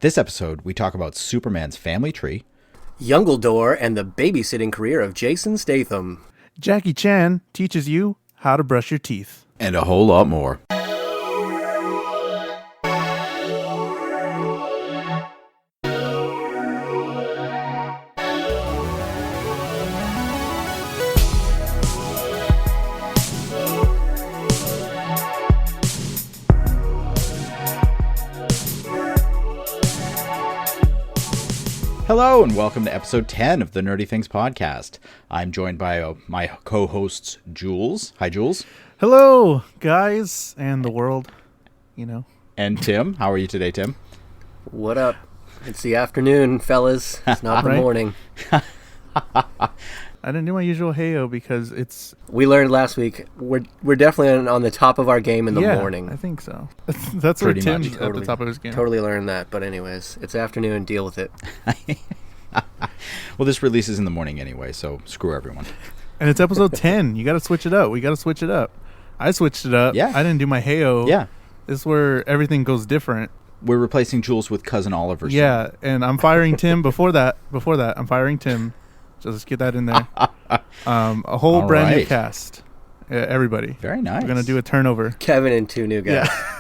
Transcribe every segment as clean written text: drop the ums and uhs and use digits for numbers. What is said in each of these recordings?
This episode, we talk about Superman's family tree, Dumbledore and the babysitting career of Jason Statham. Jackie Chan teaches you how to brush your teeth. and a whole lot more. Hello and welcome to episode 10 of the Nerdy Things podcast. I'm joined by my co-hosts, Jules. Hi, Jules. Hello, guys, and the world, you know. And Tim. How are you today, Tim? What up? It's the afternoon, fellas. It's not the Right? morning. I didn't do my usual heyo because it's... We learned last week we're definitely on the top of our game in the morning. I think so. That's where Pretty Tim's much. at the top of his game. Totally learned that. But anyways, it's afternoon. Deal with it. Well, this releases in the morning anyway, so screw everyone. And it's episode 10. You got to switch it up. We got to switch it up. I switched it up. Yeah. I didn't do my heyo. Yeah. This is where everything goes different. We're replacing Jules with Cousin Oliver. Yeah, and I'm firing Tim before that. I'm firing Tim. So let's get that in there. A whole All brand new right. cast. Everybody. Very nice. We're going to do a turnover. Kevin and two new guys. Yeah.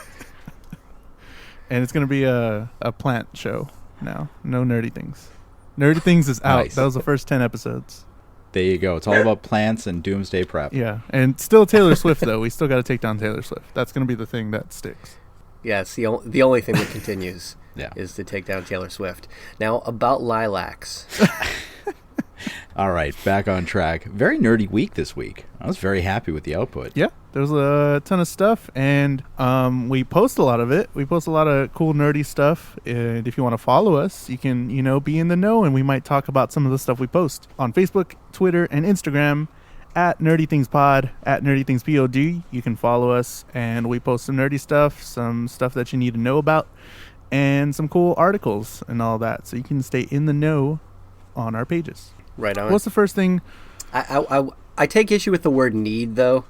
And it's going to be a plant show now. No nerdy things. Nerdy things is out. Nice. That was the first 10 episodes. There you go. It's all about plants and doomsday prep. Yeah. And still Taylor Swift, though. We still got to take down Taylor Swift. That's going to be the thing that sticks. Yeah, it's the only thing that continues Yeah. is to take down Taylor Swift. Now, about lilacs. All right, back on track. Very nerdy week this week. I was very happy with the output. Yeah. There's a ton of stuff. And we post a lot of it. We post a lot of cool, nerdy stuff. And if you want to follow us, you can, be in the know. And we might talk about some of the stuff we post on Facebook, Twitter, and Instagram. At Nerdy Things Pod, at Nerdy Things POD. You can follow us, and we post some nerdy stuff, some stuff that you need to know about, and some cool articles and all that. So you can stay in the know on our pages. Right on. What's the first thing? I take issue with the word need, though.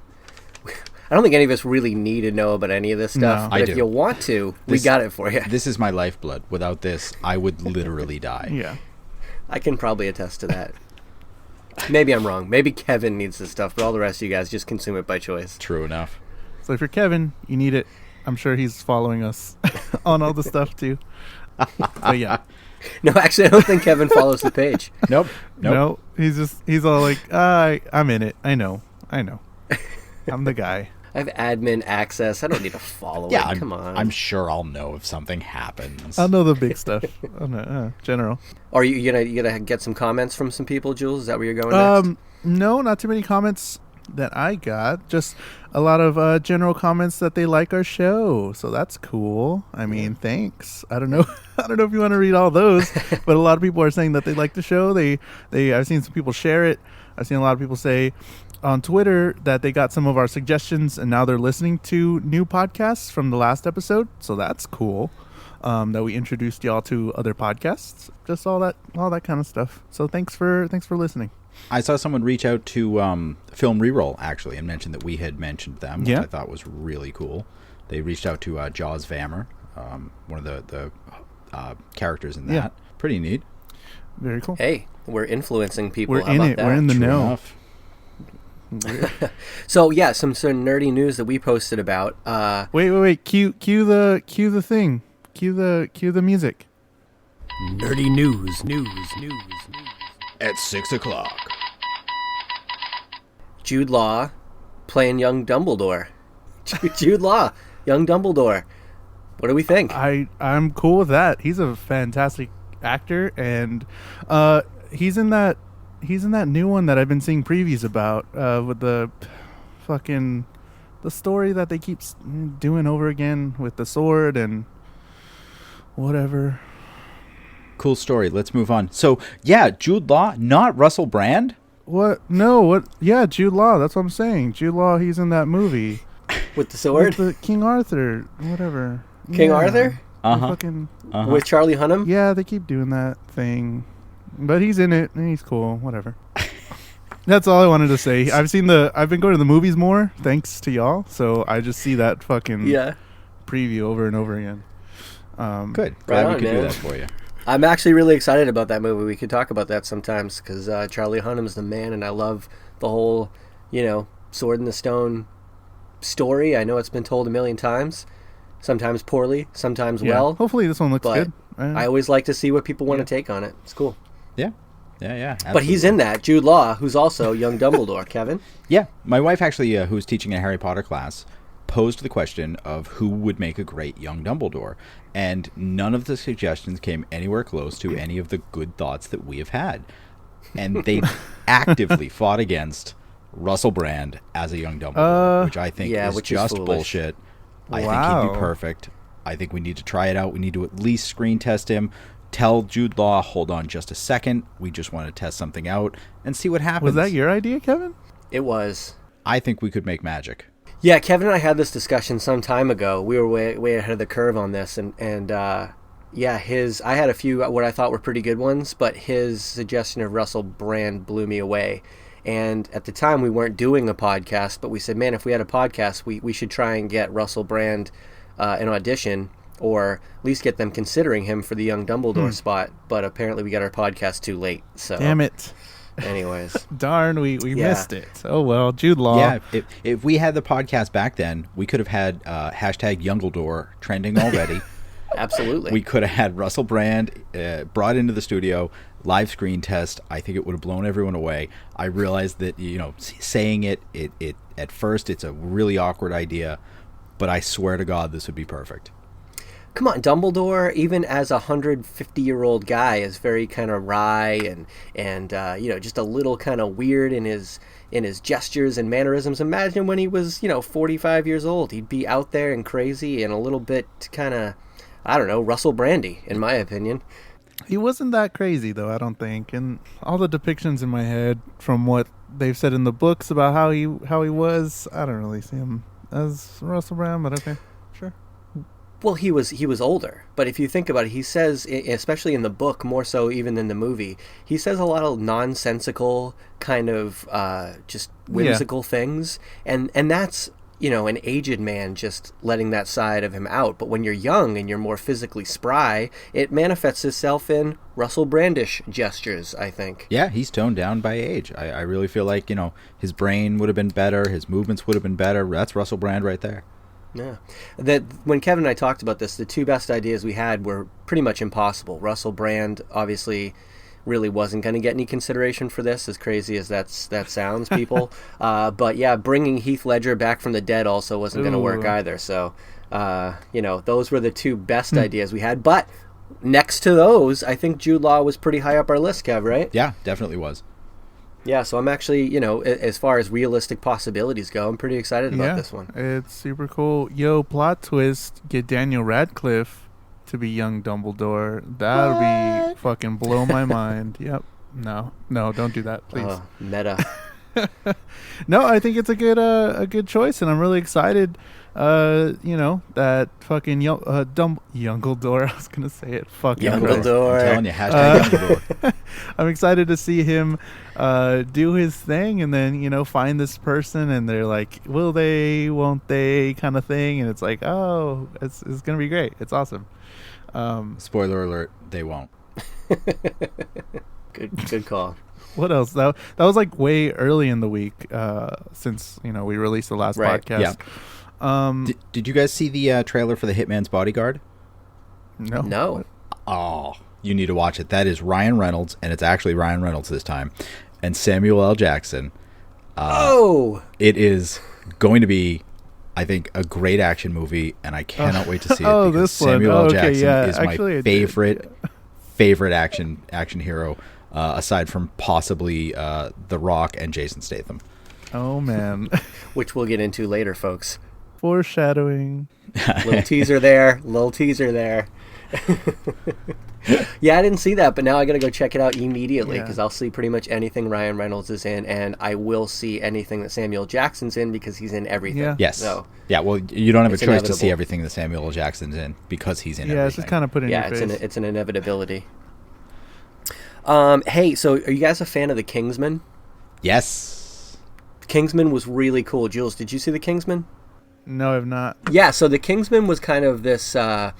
I don't think any of us really need to know about any of this stuff. No. But I if do. you want to, we This- got it for you. This is my lifeblood. Without this, I would literally die. Yeah. I can probably attest to that. Maybe I'm wrong. Maybe Kevin needs this stuff, but all the rest of you guys just consume it by choice. True enough. So if you're Kevin, you need it. I'm sure he's following us on all the stuff, too. But yeah. No, actually, I don't think Kevin follows the page. Nope. No, he's all like, I'm in it. I know. I'm the guy. I have admin access. I don't need to follow Yeah, it. Come on. I'm sure I'll know if something happens. I'll know the big stuff. I'll know, general. Are you gonna get some comments from some people, Jules? Is that where you're going next? No, not too many comments that I got. Just a lot of general comments that they like our show. So that's cool. I mean, thanks. I don't know. I don't know if you want to read all those, but a lot of people are saying that they like the show. I've seen some people share it. I've seen a lot of people say on Twitter that they got some of our suggestions and now they're listening to new podcasts from the last episode. So that's cool. That we introduced y'all to other podcasts. Just all that kind of stuff. So thanks for listening. I saw someone reach out to Film Reroll, actually, and mention that we had mentioned them, which I thought was really cool. They reached out to Jaws Vammer, one of the characters in that. Yeah. Pretty neat. Very cool. Hey, we're influencing people. We're How in about it. that? We're in the True know. enough. So yeah, some nerdy news that we posted about. Wait. Cue the thing. Cue the music. Nerdy news. At 6 o'clock. Jude Law playing young Dumbledore. Jude Law, young Dumbledore. What do we think? I'm cool with that. He's a fantastic actor, and he's in that new one that I've been seeing previews about with the story that they keep doing over again with the sword and whatever. Cool story. Let's move on. So, yeah, Jude Law, not Russell Brand. What? No. What? Yeah, Jude Law. That's what I'm saying. Jude Law. He's in that movie With the sword? with the King Arthur. Whatever. King Yeah. Arthur? The fucking- With Charlie Hunnam? Yeah, they keep doing that thing, but he's in it and he's cool. Whatever. That's all I wanted to say. I've been going to the movies more thanks to y'all, so I just see that fucking Yeah. preview over and over again. Good. Glad we on, could do man. that for you. I'm actually really excited about that movie. We could talk about that sometimes because Charlie Hunnam's the man, and I love the whole, Sword in the Stone story. I know it's been told a million times, sometimes poorly, sometimes well. Hopefully this one looks but good. I always like to see what people want to take on it. It's cool. Yeah. Absolutely. But he's in that. Jude Law, who's also young Dumbledore. Kevin? Yeah. My wife actually, who's teaching a Harry Potter class, posed the question of who would make a great young Dumbledore. And none of the suggestions came anywhere close to any of the good thoughts that we have had. And they actively fought against Russell Brand as a young Dumbledore, which I think is just bullshit. I think he'd be perfect. I think we need to try it out. We need to at least screen test him. Tell Jude Law, hold on just a second. We just want to test something out and see what happens. Was that your idea, Kevin? It was. I think we could make magic. Yeah, Kevin and I had this discussion some time ago. We were way ahead of the curve on this, and I had a few what I thought were pretty good ones, but his suggestion of Russell Brand blew me away. And at the time, we weren't doing a podcast, but we said, man, if we had a podcast, we should try and get Russell Brand an audition, or at least get them considering him for the young Dumbledore spot. But apparently we got our podcast too late. So damn it. Anyways. Darn, we missed it. Oh, well, Jude Law. Yeah, if we had the podcast back then, we could have had hashtag Youngledore trending already. Absolutely. We could have had Russell Brand brought into the studio, live screen test. I think it would have blown everyone away. I realized that, saying it at first, it's a really awkward idea, but I swear to God, this would be perfect. Come on, Dumbledore, even as a 150-year-old guy, is very kind of wry and just a little kind of weird in his gestures and mannerisms. Imagine when he was 45 years old, he'd be out there and crazy and a little bit kind of, I don't know, Russell Brandy, in my opinion. He wasn't that crazy though, I don't think. And all the depictions in my head from what they've said in the books about how he was, I don't really see him as Russell Brand, but okay, sure. Well, he was older, but if you think about it, he says, especially in the book, more so even than the movie, he says a lot of nonsensical kind of just whimsical things, and that's an aged man just letting that side of him out. But when you're young and you're more physically spry, it manifests itself in Russell Brandish gestures, I think. Yeah, he's toned down by age. I really feel like his brain would have been better, his movements would have been better. That's Russell Brand right there. Yeah. That when Kevin and I talked about this, the two best ideas we had were pretty much impossible. Russell Brand obviously really wasn't going to get any consideration for this, as crazy as that sounds, people. But yeah, bringing Heath Ledger back from the dead also wasn't going to work either. So, those were the two best ideas we had. But next to those, I think Jude Law was pretty high up our list, Kev, right? Yeah, definitely was. Yeah, so I'm actually, as far as realistic possibilities go, I'm pretty excited about this one. It's super cool. Yo, plot twist, get Daniel Radcliffe to be young Dumbledore. That would be fucking blow my mind. Yep. No, don't do that, please. Meta. No, I think it's a good choice, and I'm really excited. That fucking Youngledore. I was gonna say it. Fucking Youngledore. I'm telling you, hashtag Youngledore. I'm excited to see him do his thing, and then find this person, and they're like, will they, won't they, kind of thing, and it's like, oh, it's gonna be great. It's awesome. Spoiler alert: they won't. Good call. What else? That was like way early in the week, since we released the last podcast. Yeah. Did you guys see the trailer for The Hitman's Bodyguard? No. Oh, you need to watch it. That is Ryan Reynolds, and it's actually Ryan Reynolds this time, and Samuel L. Jackson. It is going to be, I think, a great action movie, and I cannot wait to see it. Because Samuel L. Jackson is my favorite action hero, aside from possibly The Rock and Jason Statham. Oh man, which we'll get into later, folks. Foreshadowing. Little teaser there. Yeah, I didn't see that, but now I got to go check it out immediately because I'll see pretty much anything Ryan Reynolds is in, and I will see anything that Samuel Jackson's in because he's in everything. Yeah. Yes. So yeah, well, you don't have a choice to see everything that Samuel L. Jackson's in because he's in everything. Yeah, it's just kind of put in your face. It's an inevitability. Hey, so are you guys a fan of The Kingsman? Yes. Kingsman was really cool. Jules, did you see The Kingsman? No, I've not. Yeah, so The Kingsman was kind of this, I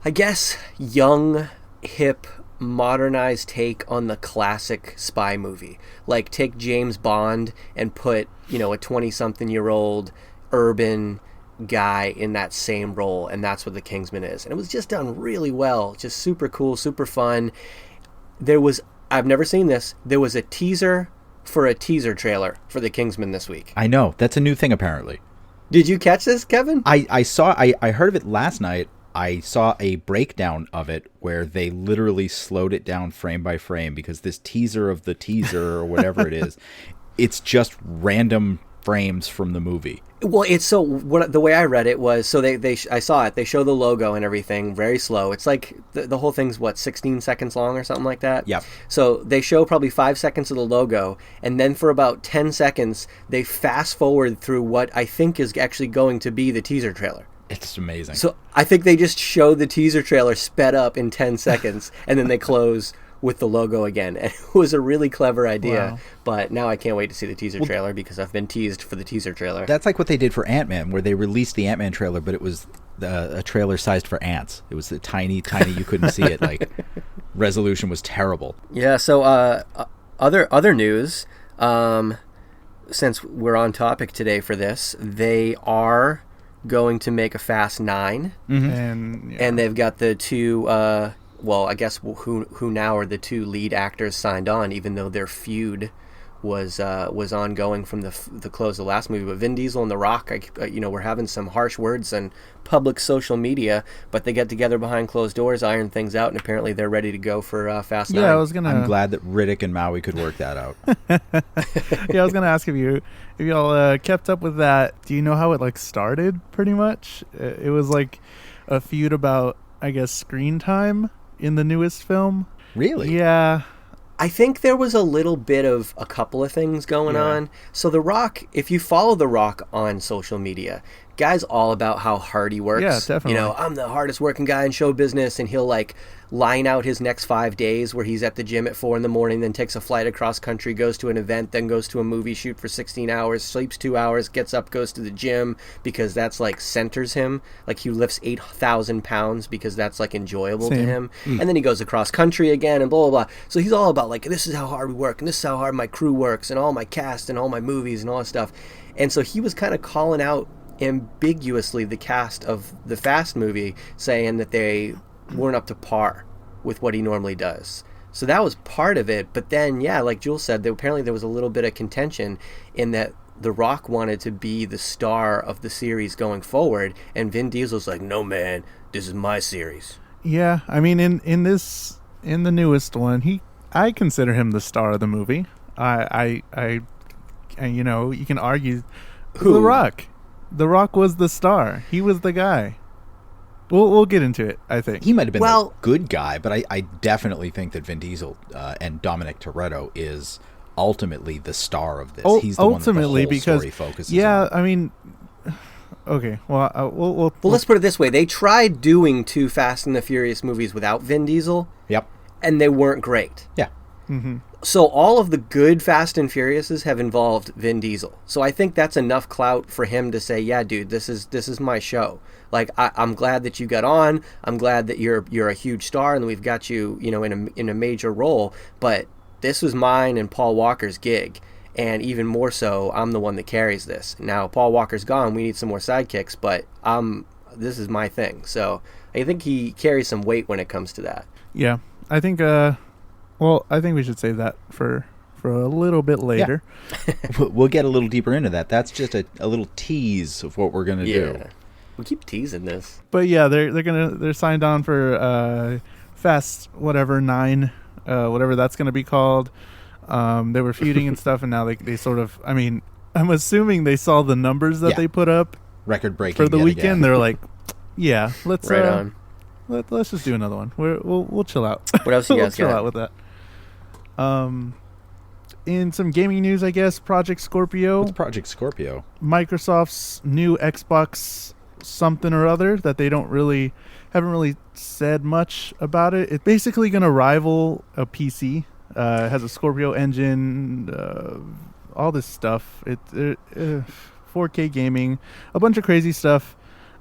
I guess, young, hip, modernized take on the classic spy movie. Like, take James Bond and put, a 20-something-year-old urban guy in that same role, and that's what The Kingsman is. And it was just done really well, just super cool, super fun. I've never seen this, there was a teaser for a teaser trailer for The Kingsman this week. I know, that's a new thing apparently. Did you catch this, Kevin? I heard of it last night. I saw a breakdown of it where they literally slowed it down frame by frame, because this teaser of the teaser or whatever it is, it's just random frames from the movie. Well, the way I read it was, so I saw it, they show the logo and everything very slow. It's like the whole thing's 16 seconds long or something like that. Yep. So they show probably 5 seconds of the logo, and then for about 10 seconds they fast forward through what I think is actually going to be the teaser trailer. It's amazing. So I think they just show the teaser trailer sped up in 10 seconds and then they close with the logo again. And it was a really clever idea. Wow. But now I can't wait to see the teaser trailer, because I've been teased for the teaser trailer. That's like what they did for Ant-Man, where they released the Ant-Man trailer, but it was a trailer sized for ants. It was the tiny, you couldn't see it. Like, resolution was terrible. Yeah, so other news, since we're on topic today for this, they are going to make a Fast 9. Mm-hmm. And they've got the two... I guess who now are the two lead actors signed on, even though their feud was ongoing from the close of the last movie. But Vin Diesel and The Rock, we're having some harsh words on public social media, but they get together behind closed doors, iron things out, and apparently they're ready to go for Fast 9. I'm glad that Riddick and Maui could work that out. Yeah, I was gonna ask if y'all kept up with that. Do you know how it started? Pretty much, it was like a feud about, I guess, screen time in the newest film. Really? Yeah. I think there was a little bit of a couple of things going on. So The Rock, if you follow The Rock on social media, guy's all about how hard he works. Yeah, definitely. I'm the hardest working guy in show business, and he'll line out his next 5 days where he's at the gym at 4 a.m, then takes a flight across country, goes to an event, then goes to a movie shoot for 16 hours, sleeps 2 hours, gets up, goes to the gym, because that's centers him. He lifts 8,000 pounds because that's enjoyable to him. And then he goes across country again and blah, blah, blah. So he's all about this is how hard we work, and this is how hard my crew works, and all my cast and all my movies and all that stuff. And so he was kind of calling out ambiguously the cast of the Fast movie, saying that they weren't up to par with what he normally does. So that was part of it. But then, like Jules said, apparently there was a little bit of contention in that The Rock wanted to be the star of the series going forward, and Vin Diesel's like, no man, this is my series. Yeah, I mean, in the newest one, I consider him the star of the movie. I you can argue who? The Rock. The Rock was the star. He was the guy. We'll get into it, I think. He might have been the good guy, but I definitely think that Vin Diesel and Dominic Toretto is ultimately the star of this. He's the one that the whole story focuses on. I mean, okay. Well, well, let's put it this way. They tried doing 2 Fast and the Furious movies without Vin Diesel. Yep. And they weren't great. Yeah. Mm-hmm. So all of the good Fast and Furiouses have involved Vin Diesel. So I think that's enough clout for him to say, yeah, dude, this is my show. I'm glad that you got on. I'm glad that you're a huge star and we've got you, in a major role. But this was mine and Paul Walker's gig. And even more so, I'm the one that carries this. Now, Paul Walker's gone. We need some more sidekicks, but this is my thing. So I think he carries some weight when it comes to that. Yeah. I think I think we should save that for a little bit later. Yeah. We'll get a little deeper into that. That's just a little tease of what we're going to do. We keep teasing this. But yeah, they're signed on for Fast 9, whatever that's going to be called. They were feuding and stuff, and now they sort of, I mean, I'm assuming they saw the numbers that they put up record breaking for the weekend. Again. They're like, yeah, let's right on. Let's just do another one. We'll chill out. What else you guys got? Chill out with that. In some gaming news, I guess, Project Scorpio. What's Project Scorpio? Microsoft's new Xbox something or other that they haven't really said much about it. It's basically going to rival a PC. It has a Scorpio engine, all this stuff. 4K gaming, a bunch of crazy stuff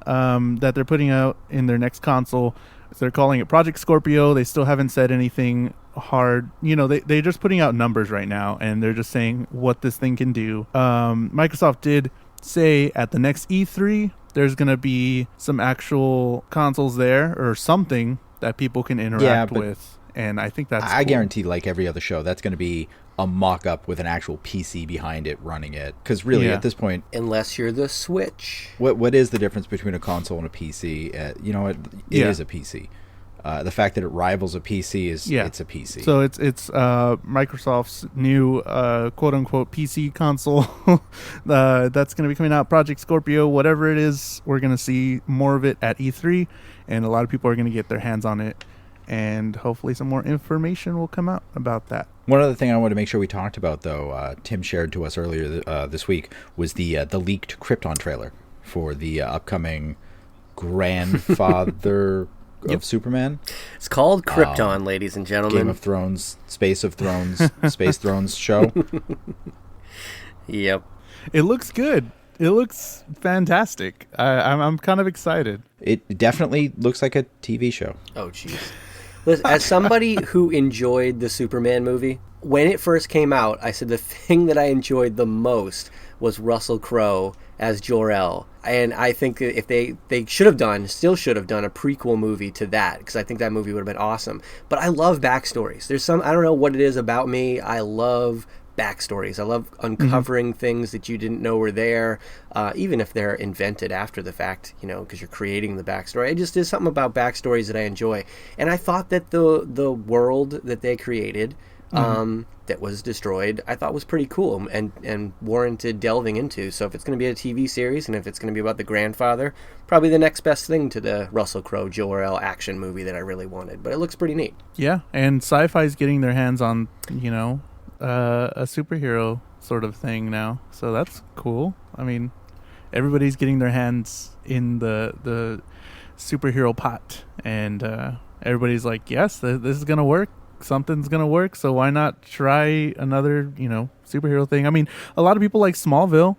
that they're putting out in their next console. They're calling it Project Scorpio. They still haven't said anything hard. They're just putting out numbers right now, and they're just saying what this thing can do. Microsoft did say at the next E3, there's going to be some actual consoles there or something that people can interact with. And I think that's I cool. guarantee, like every other show, that's going to be a mock-up with an actual PC behind it running it. Because really, at this point... Unless you're the Switch. What is the difference between a console and a PC? It is a PC. The fact that it rivals a PC is it's a PC. So it's Microsoft's new quote-unquote PC console that's going to be coming out, Project Scorpio, whatever it is. We're going to see more of it at E3, and a lot of people are going to get their hands on it. And hopefully some more information will come out about that. One other thing I want to make sure we talked about, though, Tim shared to us earlier this week, was the leaked Krypton trailer for the upcoming grandfather of Superman. It's called Krypton, ladies and gentlemen. Game of Thrones, Space Thrones show. Yep. It looks good. It looks fantastic. I'm kind of excited. It definitely looks like a TV show. Oh, jeez. Listen, as somebody who enjoyed the Superman movie, when it first came out, I said the thing that I enjoyed the most was Russell Crowe as Jor-El. And I think if they still should have done a prequel movie to that, because I think that movie would have been awesome. But I love backstories. I don't know what it is about me. I love backstories. I love uncovering things that you didn't know were there, even if they're invented after the fact, because you're creating the backstory. It just is something about backstories that I enjoy. And I thought that the world that they created that was destroyed, I thought was pretty cool and warranted delving into. So if it's going to be a TV series and if it's going to be about the grandfather, probably the next best thing to the Russell Crowe Jor-El action movie that I really wanted. But it looks pretty neat. Yeah, and Sci-Fi's getting their hands on, a superhero sort of thing now, so that's cool. I mean, everybody's getting their hands in the superhero pot, and everybody's like, yes, this is gonna work, something's gonna work, so why not try another superhero thing? I mean, a lot of people like Smallville.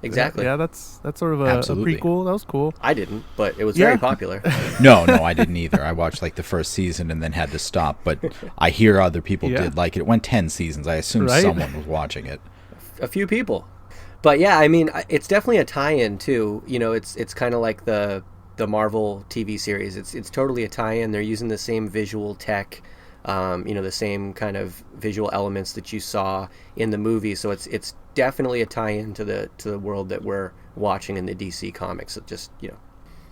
Exactly. Yeah, that's sort of a prequel. That was cool. I didn't, but it was very popular. No, I didn't either. I watched like the first season and then had to stop. But I hear other people did like it. It went 10 seasons. I assume someone was watching it. A few people. But yeah, I mean, it's definitely a tie-in too. It's kind of like the Marvel TV series. It's totally a tie-in. They're using the same visual tech. The same kind of visual elements that you saw in the movie. So it's definitely a tie-in to the world that we're watching in the DC comics. It just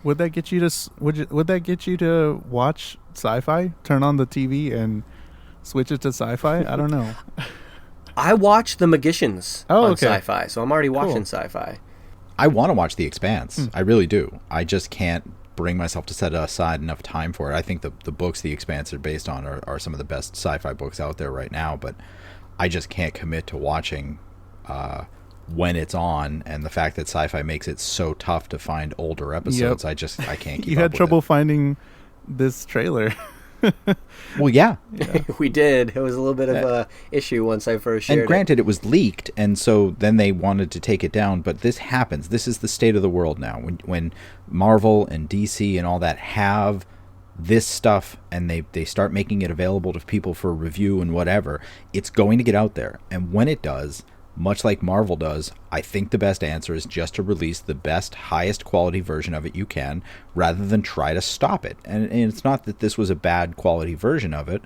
Would that get you to would that get you to watch Sci-Fi? Turn on the TV and switch it to Sci-Fi? I don't know. I watch The Magicians on okay. Sci-Fi, so I'm already watching Sci-Fi. I want to watch The Expanse. I really do. I just can't bring myself to set aside enough time for it. I think the books The Expanse are based on are some of the best sci-fi books out there right now, but I just can't commit to watching when it's on, and the fact that Sci-Fi makes it so tough to find older episodes, I can't keep up. You had trouble finding this trailer. Well, yeah. We did. It was a little bit of a issue once I first shared it. And granted, it was leaked, and so then they wanted to take it down, but this happens. This is the state of the world now. When Marvel and DC and all that have this stuff and they start making it available to people for review and whatever, it's going to get out there. And when it does, much like Marvel does, I think the best answer is just to release the best, highest quality version of it you can, rather than try to stop it. And it's not that this was a bad quality version of it,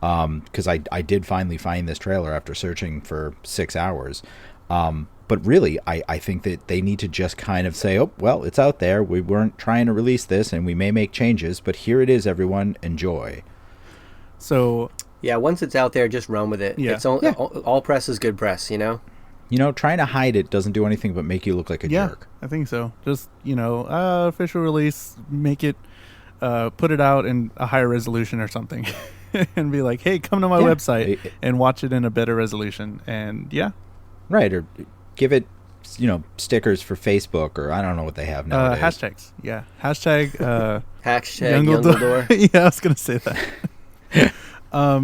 because I did finally find this trailer after searching for 6 hours. But really, I think that they need to just kind of say, oh, well, it's out there. We weren't trying to release this, and we may make changes, but here it is, everyone. Enjoy. So... yeah, once it's out there, just run with it. Yeah. All press is good press, Trying to hide it doesn't do anything but make you look like a jerk. I think so. Just, official release, make it, put it out in a higher resolution or something. And be like, hey, come to my website and watch it in a better resolution. And, Right, or give it, stickers for Facebook, or I don't know what they have nowadays. Hashtags, yeah. Hashtag Youngledore. Yeah, I was going to say that.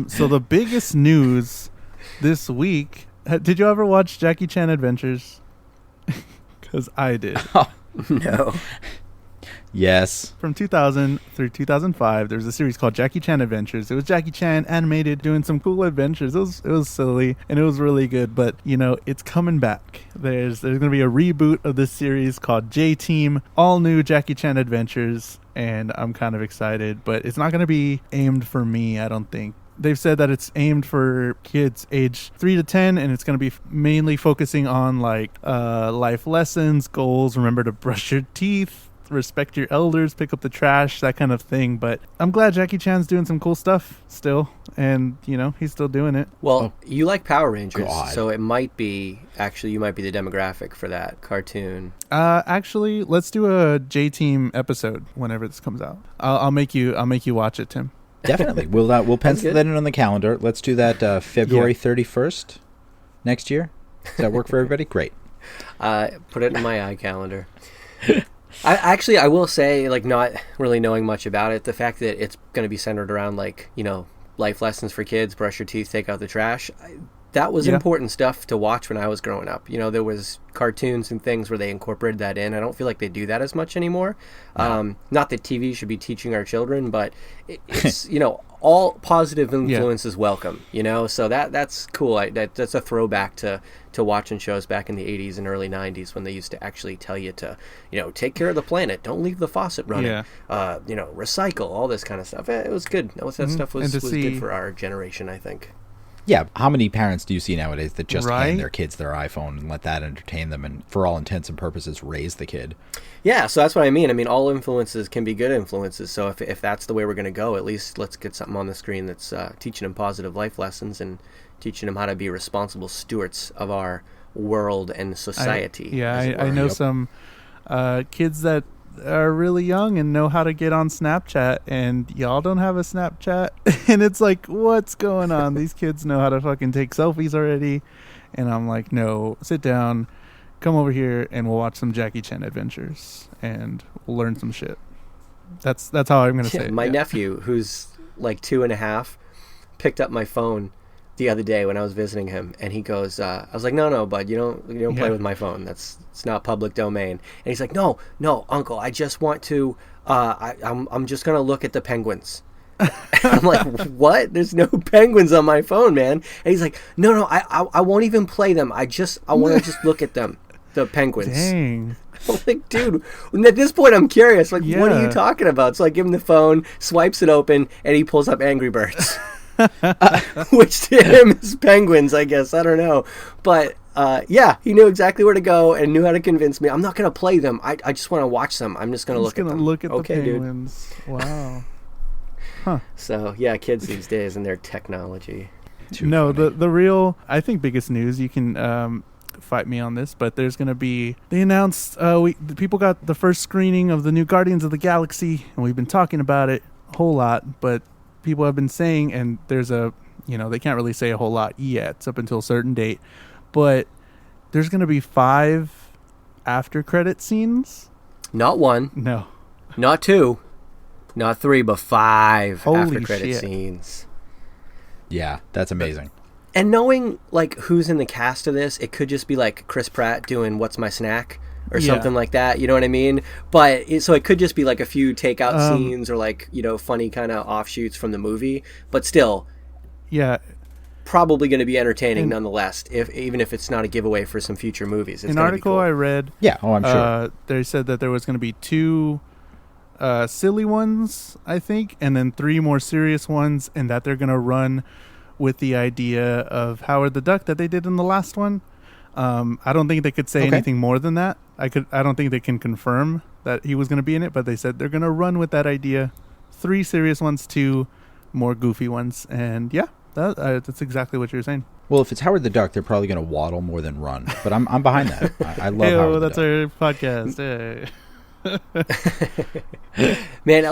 So the biggest news this week, did you ever watch Jackie Chan Adventures? Because I did. No. Yes. From 2000 through 2005, there was a series called Jackie Chan Adventures. It was Jackie Chan animated doing some cool adventures. It was silly and it was really good, but it's coming back. There's going to be a reboot of this series called J-Team, all new Jackie Chan Adventures, and I'm kind of excited, but it's not going to be aimed for me, I don't think. They've said that it's aimed for kids age 3 to 10, and it's going to be mainly focusing on life lessons, goals, remember to brush your teeth, respect your elders, pick up the trash, that kind of thing. But I'm glad Jackie Chan's doing some cool stuff still, and he's still doing it. Well, you like Power Rangers, so it might be you might be the demographic for that cartoon. Actually, let's do a J-Team episode whenever this comes out. I'll make you watch it, Tim. Definitely. We'll pencil that in on the calendar. Let's do that February 31st next year. Does that work for everybody? Great. Put it in my iCalendar. I will say, not really knowing much about it, the fact that it's going to be centered around, life lessons for kids, brush your teeth, take out the trash, that was important stuff to watch when I was growing up. There was cartoons and things where they incorporated that in. I don't feel like they do that as much anymore. No. Not that TV should be teaching our children, but it's, all positive influence is welcome, so that's cool. That's a throwback to watching shows back in the 80s and early 90s when they used to actually tell you to, take care of the planet, don't leave the faucet running, recycle, all this kind of stuff. It was good. That stuff was good for our generation, I think. Yeah, how many parents do you see nowadays that just hand their kids their iPhone and let that entertain them and, for all intents and purposes, raise the kid? Yeah, so that's what I mean. I mean, all influences can be good influences, so if that's the way we're going to go, at least let's get something on the screen that's teaching them positive life lessons and teaching them how to be responsible stewards of our world and society. I know some kids that are really young and know how to get on Snapchat, and y'all don't have a Snapchat. And it's like, what's going on? These kids know how to fucking take selfies already. And I'm like, no, sit down, come over here, and we'll watch some Jackie Chan Adventures, and we'll learn some shit. That's how I'm gonna say it. My nephew, who's 2.5, picked up my phone the other day when I was visiting him, and he goes, I was like, no, bud, you don't play with my phone. It's not public domain. And he's like, no, uncle, I just want to, I'm just going to look at the penguins. I'm like, what? There's no penguins on my phone, man. And he's like, no, I won't even play them. I want to just look at them, the penguins. Dang. I'm like, dude, at this point I'm curious. What are you talking about? So I give him the phone, swipes it open, and he pulls up Angry Birds. Which to him is penguins, I guess. I don't know. But he knew exactly where to go and knew how to convince me. I'm not going to play them. I just want to watch them. I'm just going to look at them. Look at the penguins. Dude. Wow. Huh. So, kids these days and their technology. The real, I think, biggest news, you can fight me on this, but there's going to be, they announced, people got the first screening of the new Guardians of the Galaxy, and we've been talking about it a whole lot, but people have been saying, and there's they can't really say a whole lot yet. It's up until a certain date, but there's going to be 5 after credit scenes. Not 1. No. Not 2. Not 3, but 5 Holy after credit shit. scenes. Yeah, that's amazing. And knowing who's in the cast of this, it could just be Chris Pratt doing What's My Snack? Or something like that, you know what I mean? But so it could just be a few takeout scenes or funny kind of offshoots from the movie, but still, probably going to be entertaining nonetheless. Even if it's not a giveaway for some future movies, it's an article cool. I read, I'm sure they said that there was going to be 2 silly ones, I think, and then 3 more serious ones, and that they're going to run with the idea of Howard the Duck that they did in the last one. I don't think they could say anything more than that. I don't think they can confirm that he was going to be in it, but they said they're going to run with that idea. 3 serious ones, 2 more goofy ones, and that's exactly what you're saying. Well, if it's Howard the Duck, they're probably going to waddle more than run. But I'm behind that. I love Howard the Duck. That's our podcast. Hey. Man,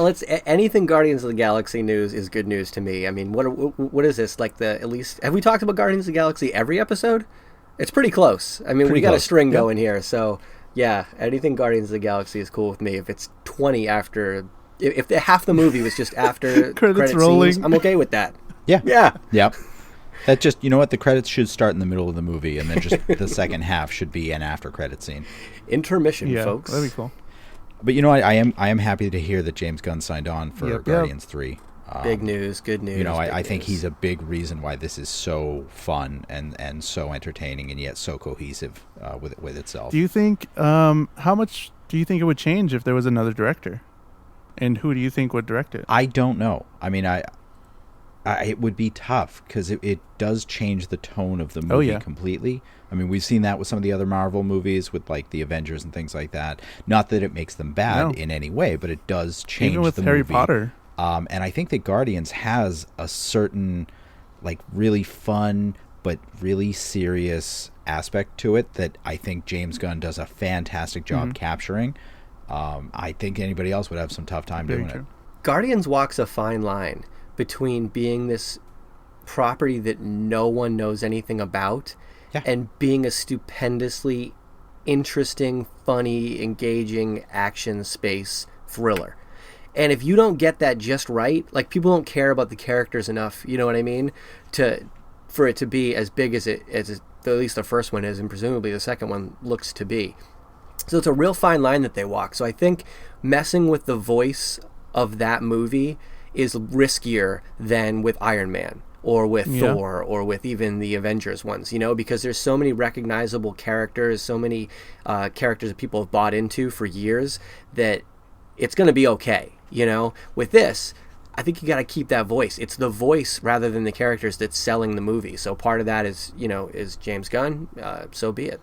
anything Guardians of the Galaxy news is good news to me. I mean, what is this? At least have we talked about Guardians of the Galaxy every episode? It's pretty close. I mean, we got a string going here, so anything Guardians of the Galaxy is cool with me. If it's 20 after, if half the movie was just after credits rolling, scenes, I'm okay with that. Yeah. That just, the credits should start in the middle of the movie, and then just the second half should be an after credit scene. Intermission, folks. That'd be cool. But I am happy to hear that James Gunn signed on for Guardians 3. Big news, good news. I think he's a big reason why this is so fun and so entertaining and yet so cohesive with itself. Do you think how much do you think it would change if there was another director? And who do you think would direct it? I don't know. I mean, it would be tough because it does change the tone of the movie completely. I mean, we've seen that with some of the other Marvel movies with like the Avengers and things like that. Not that it makes them bad in any way, but it does change even with the Harry movie. Potter. And I think that Guardians has a certain like really fun but really serious aspect to it that I think James Gunn does a fantastic job capturing. I think anybody else would have some tough time doing it. Guardians walks a fine line between being this property that no one knows anything about and being a stupendously interesting, funny, engaging action space thriller. And if you don't get that just right, like people don't care about the characters enough, you know what I mean, for it to be as big as at least the first one is, and presumably the second one looks to be. So it's a real fine line that they walk. So I think messing with the voice of that movie is riskier than with Iron Man or with Thor or with even the Avengers ones, because there's so many recognizable characters, so many characters that people have bought into for years that it's going to be okay. With this, I think you got to keep that voice. It's the voice rather than the characters that's selling the movie. So part of that is James Gunn. So be it.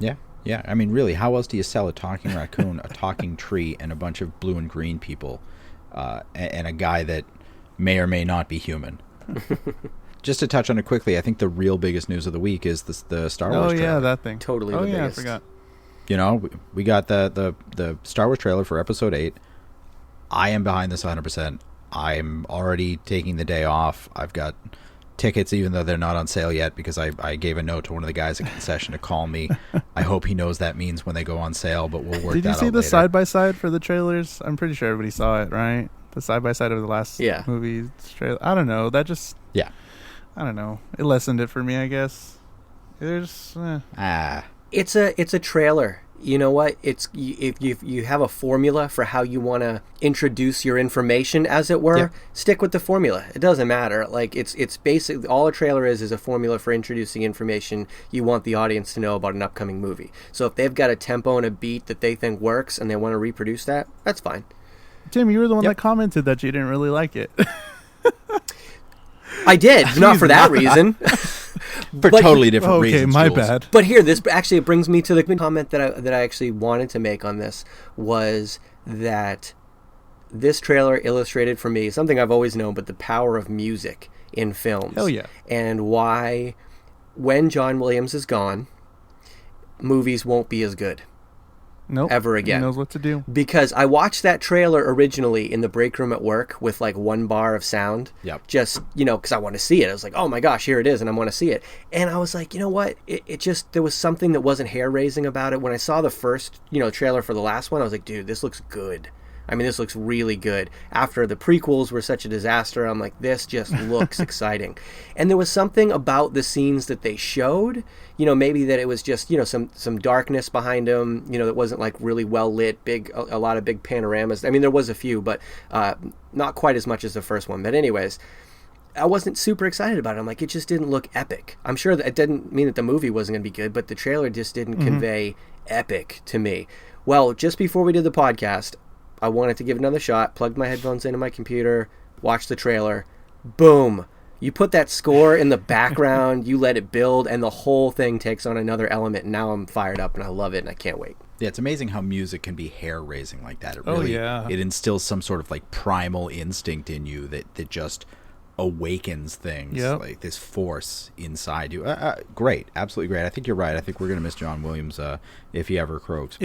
Yeah. Yeah. I mean, really, how else do you sell a talking raccoon, a talking tree, and a bunch of blue and green people, and a guy that may or may not be human? Just to touch on it quickly, I think the real biggest news of the week is the Star Wars trailer. Oh, yeah, that thing. Totally the biggest. I forgot. We got the Star Wars trailer for Episode 8. I am behind this 100%. I'm already taking the day off. I've got tickets, even though they're not on sale yet, because I gave a note to one of the guys at concession to call me. I hope he knows that means when they go on sale, but we'll work that out later. Did you see the side-by-side for the trailers? I'm pretty sure everybody saw it, right? The side-by-side of the last movie trailer. I don't know. That just... Yeah. I don't know. It lessened it for me, I guess. There's... It's a trailer. You know what? It's if you have a formula for how you want to introduce your information, as it were, stick with the formula. It doesn't matter. Like it's basically all a trailer is a formula for introducing information you want the audience to know about an upcoming movie. So if they've got a tempo and a beat that they think works and they want to reproduce that, that's fine. Tim, you were the one that commented that you didn't really like it. I did, not for that reason. For totally different reasons. Okay, my bad. But here, it brings me to the comment that I actually wanted to make on this, was that this trailer illustrated for me something I've always known, but the power of music in films. Hell yeah. And why, when John Williams is gone, movies won't be as good. Nope. Ever again. He knows what to do. Because I watched that trailer originally in the break room at work with like one bar of sound. Yep. Just, because I want to see it. I was like, oh my gosh, here it is, and I want to see it. And I was like, you know what? It just, there was something that wasn't hair-raising about it. When I saw the first, trailer for the last one, I was like, dude, this looks good. I mean, this looks really good. After the prequels were such a disaster, I'm like, this just looks exciting. And there was something about the scenes that they showed, maybe that it was just, some darkness behind them, that wasn't like really well lit, a lot of big panoramas. I mean, there was a few, but not quite as much as the first one. But anyways, I wasn't super excited about it. I'm like, it just didn't look epic. I'm sure that it didn't mean that the movie wasn't going to be good, but the trailer just didn't convey epic to me. Well, just before we did the podcast, I wanted to give it another shot, plugged my headphones into my computer, watched the trailer. Boom. You put that score in the background, you let it build, and the whole thing takes on another element. And now I'm fired up, and I love it, and I can't wait. Yeah, it's amazing how music can be hair-raising like that. It really, it instills some sort of like primal instinct in you that just awakens things, like this force inside you. Great, absolutely great. I think you're right. I think we're going to miss John Williams if he ever croaks.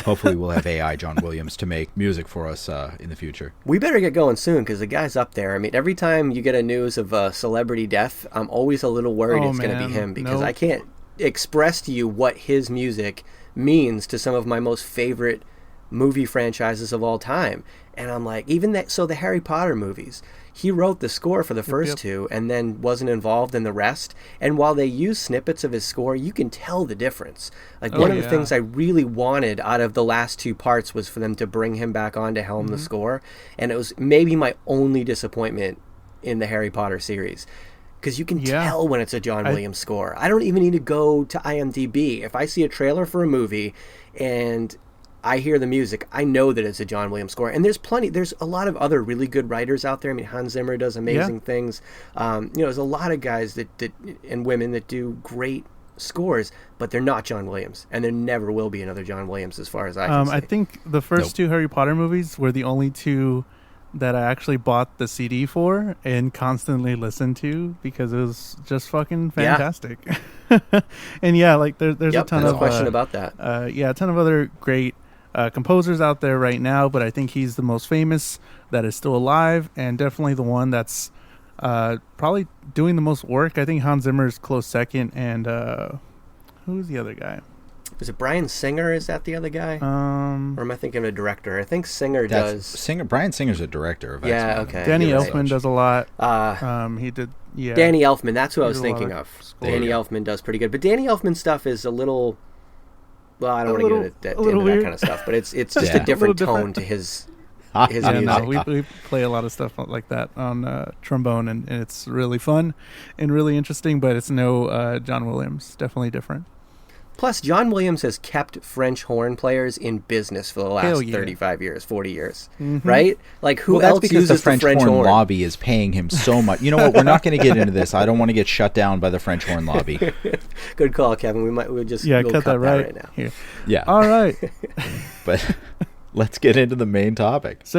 Hopefully we'll have AI John Williams to make music for us in the future. We better get going soon because the guy's up there. I mean, every time you get a news of a celebrity death, I'm always a little worried it's going to be him because I can't express to you what his music means to some of my most favorite movie franchises of all time. And I'm like, even that, so the Harry Potter movies, he wrote the score for the first two and then wasn't involved in the rest. And while they use snippets of his score, you can tell the difference. Like one of the things I really wanted out of the last two parts was for them to bring him back on to helm the score. And it was maybe my only disappointment in the Harry Potter series. Because you can tell when it's a John Williams score. I don't even need to go to IMDb. If I see a trailer for a movie and I hear the music, I know that it's a John Williams score. And there's a lot of other really good writers out there. I mean, Hans Zimmer does amazing things. There's a lot of guys that and women that do great scores, but they're not John Williams. And there never will be another John Williams as far as I can see. I think the first two Harry Potter movies were the only two that I actually bought the CD for and constantly listened to because it was just fucking fantastic. And like there's a ton of question about that. A ton of other great composers out there right now, but I think he's the most famous that is still alive, and definitely the one that's probably doing the most work. I think Hans Zimmer is close second, and who's the other guy? Is it Bryan Singer? Is that the other guy? Or am I thinking of a director? I think Singer does. Bryan Singer's a director of X-Men. Okay. Danny Elfman does a lot. He did. Yeah. Danny Elfman. That's who I was thinking of. Danny Elfman does pretty good, but Danny Elfman stuff is a little. Well, I don't want to get into that kind of stuff, but it's just a different tone to his music. No, we play a lot of stuff like that on trombone, and it's really fun and really interesting, but it's no John Williams. Definitely different. Plus, John Williams has kept French horn players in business for the last 35 years, 40 years, right? Like, who else uses the French horn horn? lobby is paying him so much. You know what? We're not going to get into this. I don't want to get shut down by the French horn lobby. Good call, Kevin. We'll just cut that right now. Here. Yeah. All right. But let's get into the main topic. So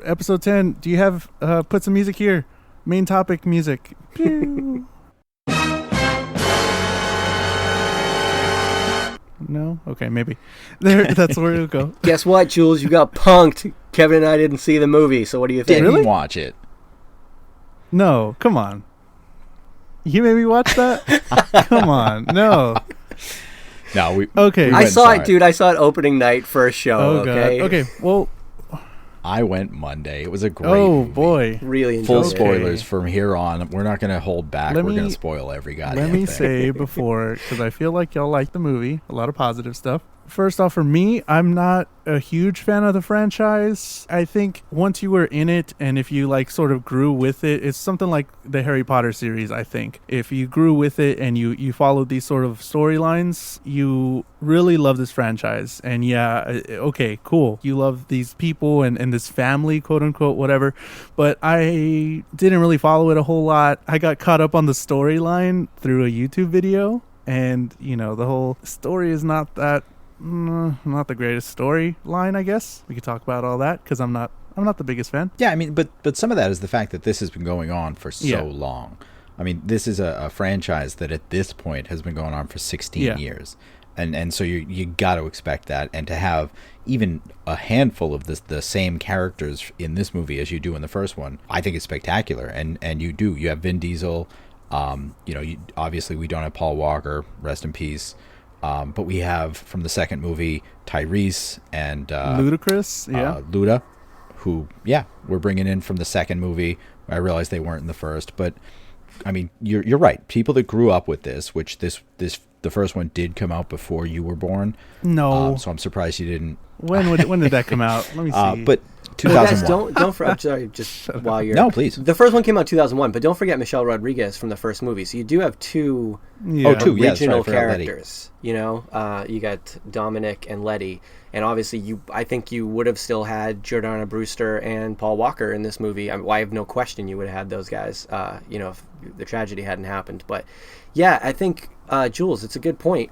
episode 10. Do you have put some music here? Main topic music. Pew. No? Okay, maybe. That's where it'll go. Guess what, Jules? You got punked. Kevin and I didn't see the movie, so what do you think? Didn't watch it. No, come on. You made me watch that? Come on, no. No, we I saw it, dude. I saw it opening night first show, okay? God. Okay, well... I went Monday. It was a great movie. Boy. Really enjoyed Full spoilers from here on. We're not going to hold back. We're going to spoil every goddamn thing. Let me say before, because I feel like y'all like the movie, a lot of positive stuff. First off, for me, I'm not a huge fan of the franchise. I think once you were in it, and if you like sort of grew with it, it's something like the Harry Potter series, I think. If you grew with it and you followed these sort of storylines, you really love this franchise. And okay, cool. You love these people and this family, quote unquote, whatever. But I didn't really follow it a whole lot. I got caught up on the storyline through a YouTube video. And, the whole story is not the greatest storyline, I guess. We could talk about all that because I'm not the biggest fan. Yeah, I mean, but some of that is the fact that this has been going on for so long. I mean, this is a franchise that at this point has been going on for 16 years. And so you got to expect that. And to have even a handful of the same characters in this movie as you do in the first one, I think is spectacular. And you have Vin Diesel. Obviously we don't have Paul Walker, rest in peace. But we have from the second movie Tyrese and Ludacris, Luda, who we're bringing in from the second movie. I realized they weren't in the first, but I mean you're right. People that grew up with this, which the first one did come out before you were born. No, so I'm surprised you didn't. When did that come out? Let me see. But 2001. Guys, I'm sorry, just while you're... No, please. The first one came out 2001, but don't forget Michelle Rodriguez from the first movie. So you do have two original characters. You got Dominic and Letty. And obviously, I think you would have still had Jordana Brewster and Paul Walker in this movie. I have no question you would have had those guys, if the tragedy hadn't happened. But yeah, I think, Jules, it's a good point.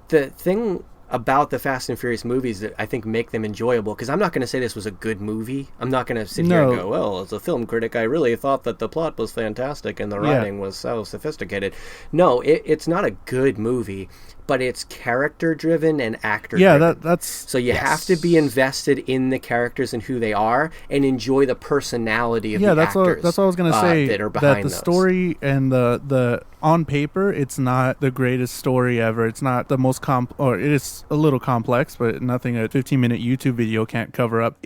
The thing about the Fast and Furious movies that I think make them enjoyable, because I'm not going to say this was a good movie. I'm not going to sit here and go, well, as a film critic, I really thought that the plot was fantastic and the writing was so sophisticated. No, it's not a good movie, but it's character driven and actor Yeah, driven. that's So you have to be invested in the characters and who they are, and enjoy the personality of the actors. That's what I was gonna say. That are behind the those. Story and the on paper, it's not the greatest story ever. It's not the most or it is a little complex, but nothing a 15-minute YouTube video can't cover up.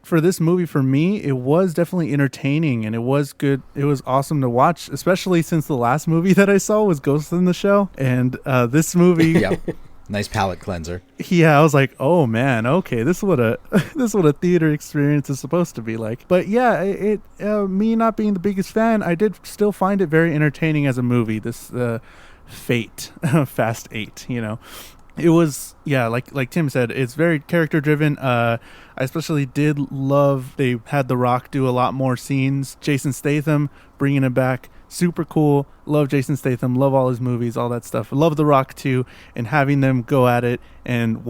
For this movie, for me, it was definitely entertaining and it was good. It was awesome to watch, especially since the last movie that I saw was Ghost in the Shell, and this movie. Yep. Nice palate cleanser. Yeah, I was like, oh man, okay, this is what a theater experience is supposed to be like. But yeah, me not being the biggest fan, I did still find it very entertaining as a movie. This Fate, Fast 8, It was, like Tim said, it's very character driven. I especially did love they had The Rock do a lot more scenes. Jason Statham bringing it back, super cool. Love Jason Statham, love all his movies, all that stuff. Love The Rock too, and having them go at it and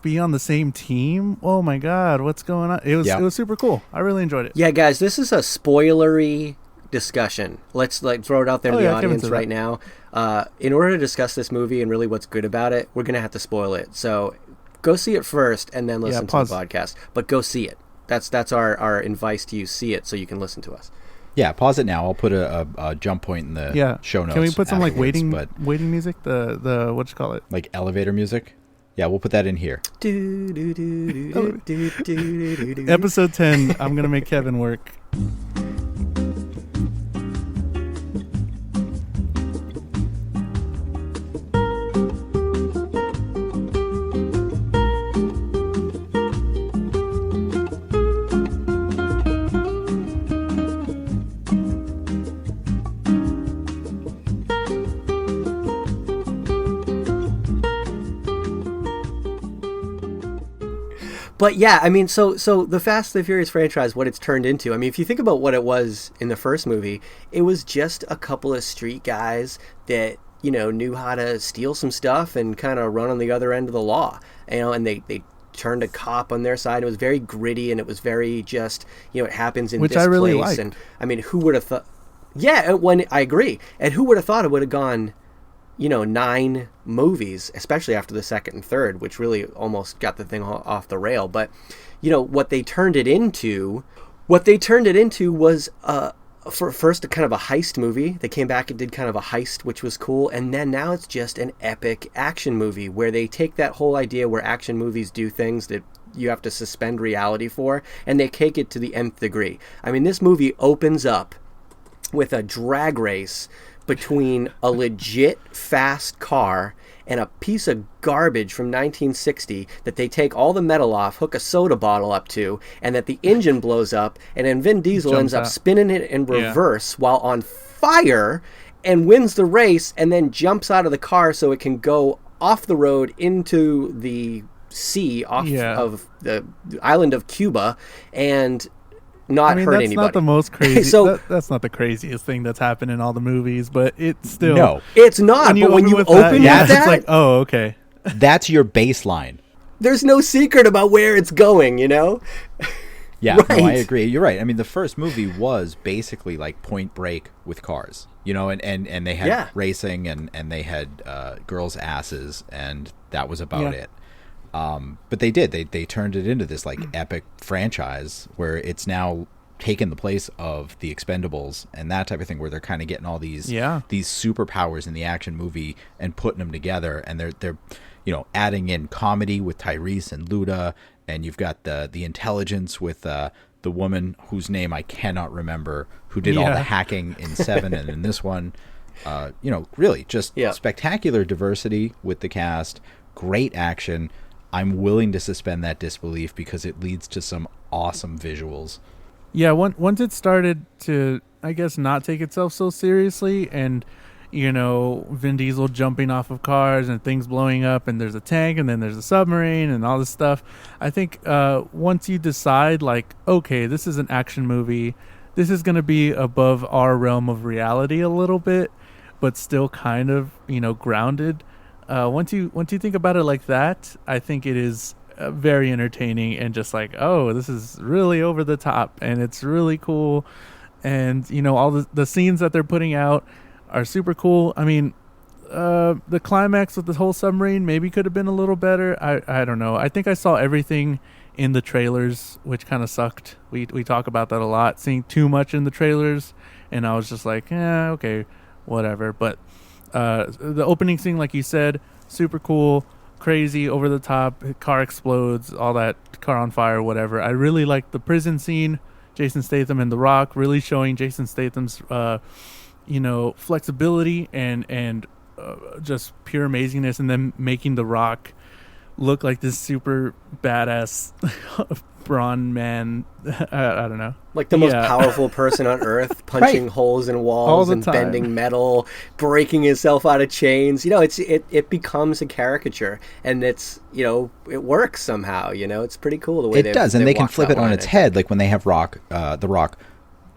be on the same team. Oh my God, what's going on? It was super cool. I really enjoyed it. Yeah, guys, this is a spoilery discussion. Let's throw it out there to the audience right now. In order to discuss this movie and really what's good about it, we're gonna have to spoil it. So go see it first and then listen to the podcast. But go see it. That's our advice to you. See it so you can listen to us. Yeah, pause it now. I'll put a jump point in the show notes. Can we put some waiting music? The what you call it? Like elevator music? Yeah, we'll put that in here. Episode 10. I'm gonna make Kevin work. But yeah, I mean, so the Fast and the Furious franchise, what it's turned into, I mean, if you think about what it was in the first movie, it was just a couple of street guys that, knew how to steal some stuff and kind of run on the other end of the law, and they turned a cop on their side. It was very gritty, and it was very just, it happens in which this I really place. liked. And I mean, who would have thought? Yeah, I agree. And who would have thought it would have gone 9 movies, especially after the second and third, which really almost got the thing off the rail. But, what they turned it into was, for first, a kind of a heist movie. They came back and did kind of a heist, which was cool. And then now it's just an epic action movie where they take that whole idea where action movies do things that you have to suspend reality for, and they take it to the nth degree. I mean, this movie opens up with a drag race between a legit fast car and a piece of garbage from 1960 that they take all the metal off, hook a soda bottle up to, and that the engine blows up, and then Vin Diesel ends up spinning it in reverse while on fire and wins the race, and then jumps out of the car so it can go off the road into the sea off of the island of Cuba and hurt anybody. That's not the most crazy. That's not the craziest thing that's happened in all the movies, but it's still no, it's not. But when you open that, it's like, oh, okay, that's your baseline. There's no secret about where it's going, Yeah, right. No, I agree. You're right. I mean, the first movie was basically like Point Break with cars, and they had racing and they had girls' asses, and that was about it. But they turned it into this like epic franchise where it's now taken the place of the Expendables and that type of thing, where they're kind of getting all these superpowers in the action movie and putting them together, and they're adding in comedy with Tyrese and Luda, and you've got the intelligence with the woman whose name I cannot remember, who did all the hacking in 7 and in this one. Really just spectacular diversity with the cast, great action. I'm willing to suspend that disbelief because it leads to some awesome visuals. Yeah, once it started to, I guess, not take itself so seriously, and, Vin Diesel jumping off of cars and things blowing up, and there's a tank, and then there's a submarine, and all this stuff. I think once you decide, like, okay, this is an action movie, this is going to be above our realm of reality a little bit, but still kind of, grounded. Once you think about it like that, I think it is very entertaining and just like, oh, this is really over the top and it's really cool. And, all the scenes that they're putting out are super cool. I mean, the climax of the whole submarine maybe could have been a little better. I don't know. I think I saw everything in the trailers, which kind of sucked. We talk about that a lot, seeing too much in the trailers, and I was just like, okay, whatever. But the opening scene, like you said, super cool, crazy, over the top, car explodes, all that, car on fire, whatever. I really liked the prison scene, Jason Statham and The Rock, really showing Jason Statham's flexibility and just pure amazingness, and then making The Rock look like this super badass brawn man. I don't know, like the most powerful person on earth, punching holes in walls and bending metal, breaking himself out of chains. It becomes a caricature, and it's it works somehow. It's pretty cool the way it does, and they can flip it on its head, like when they have The Rock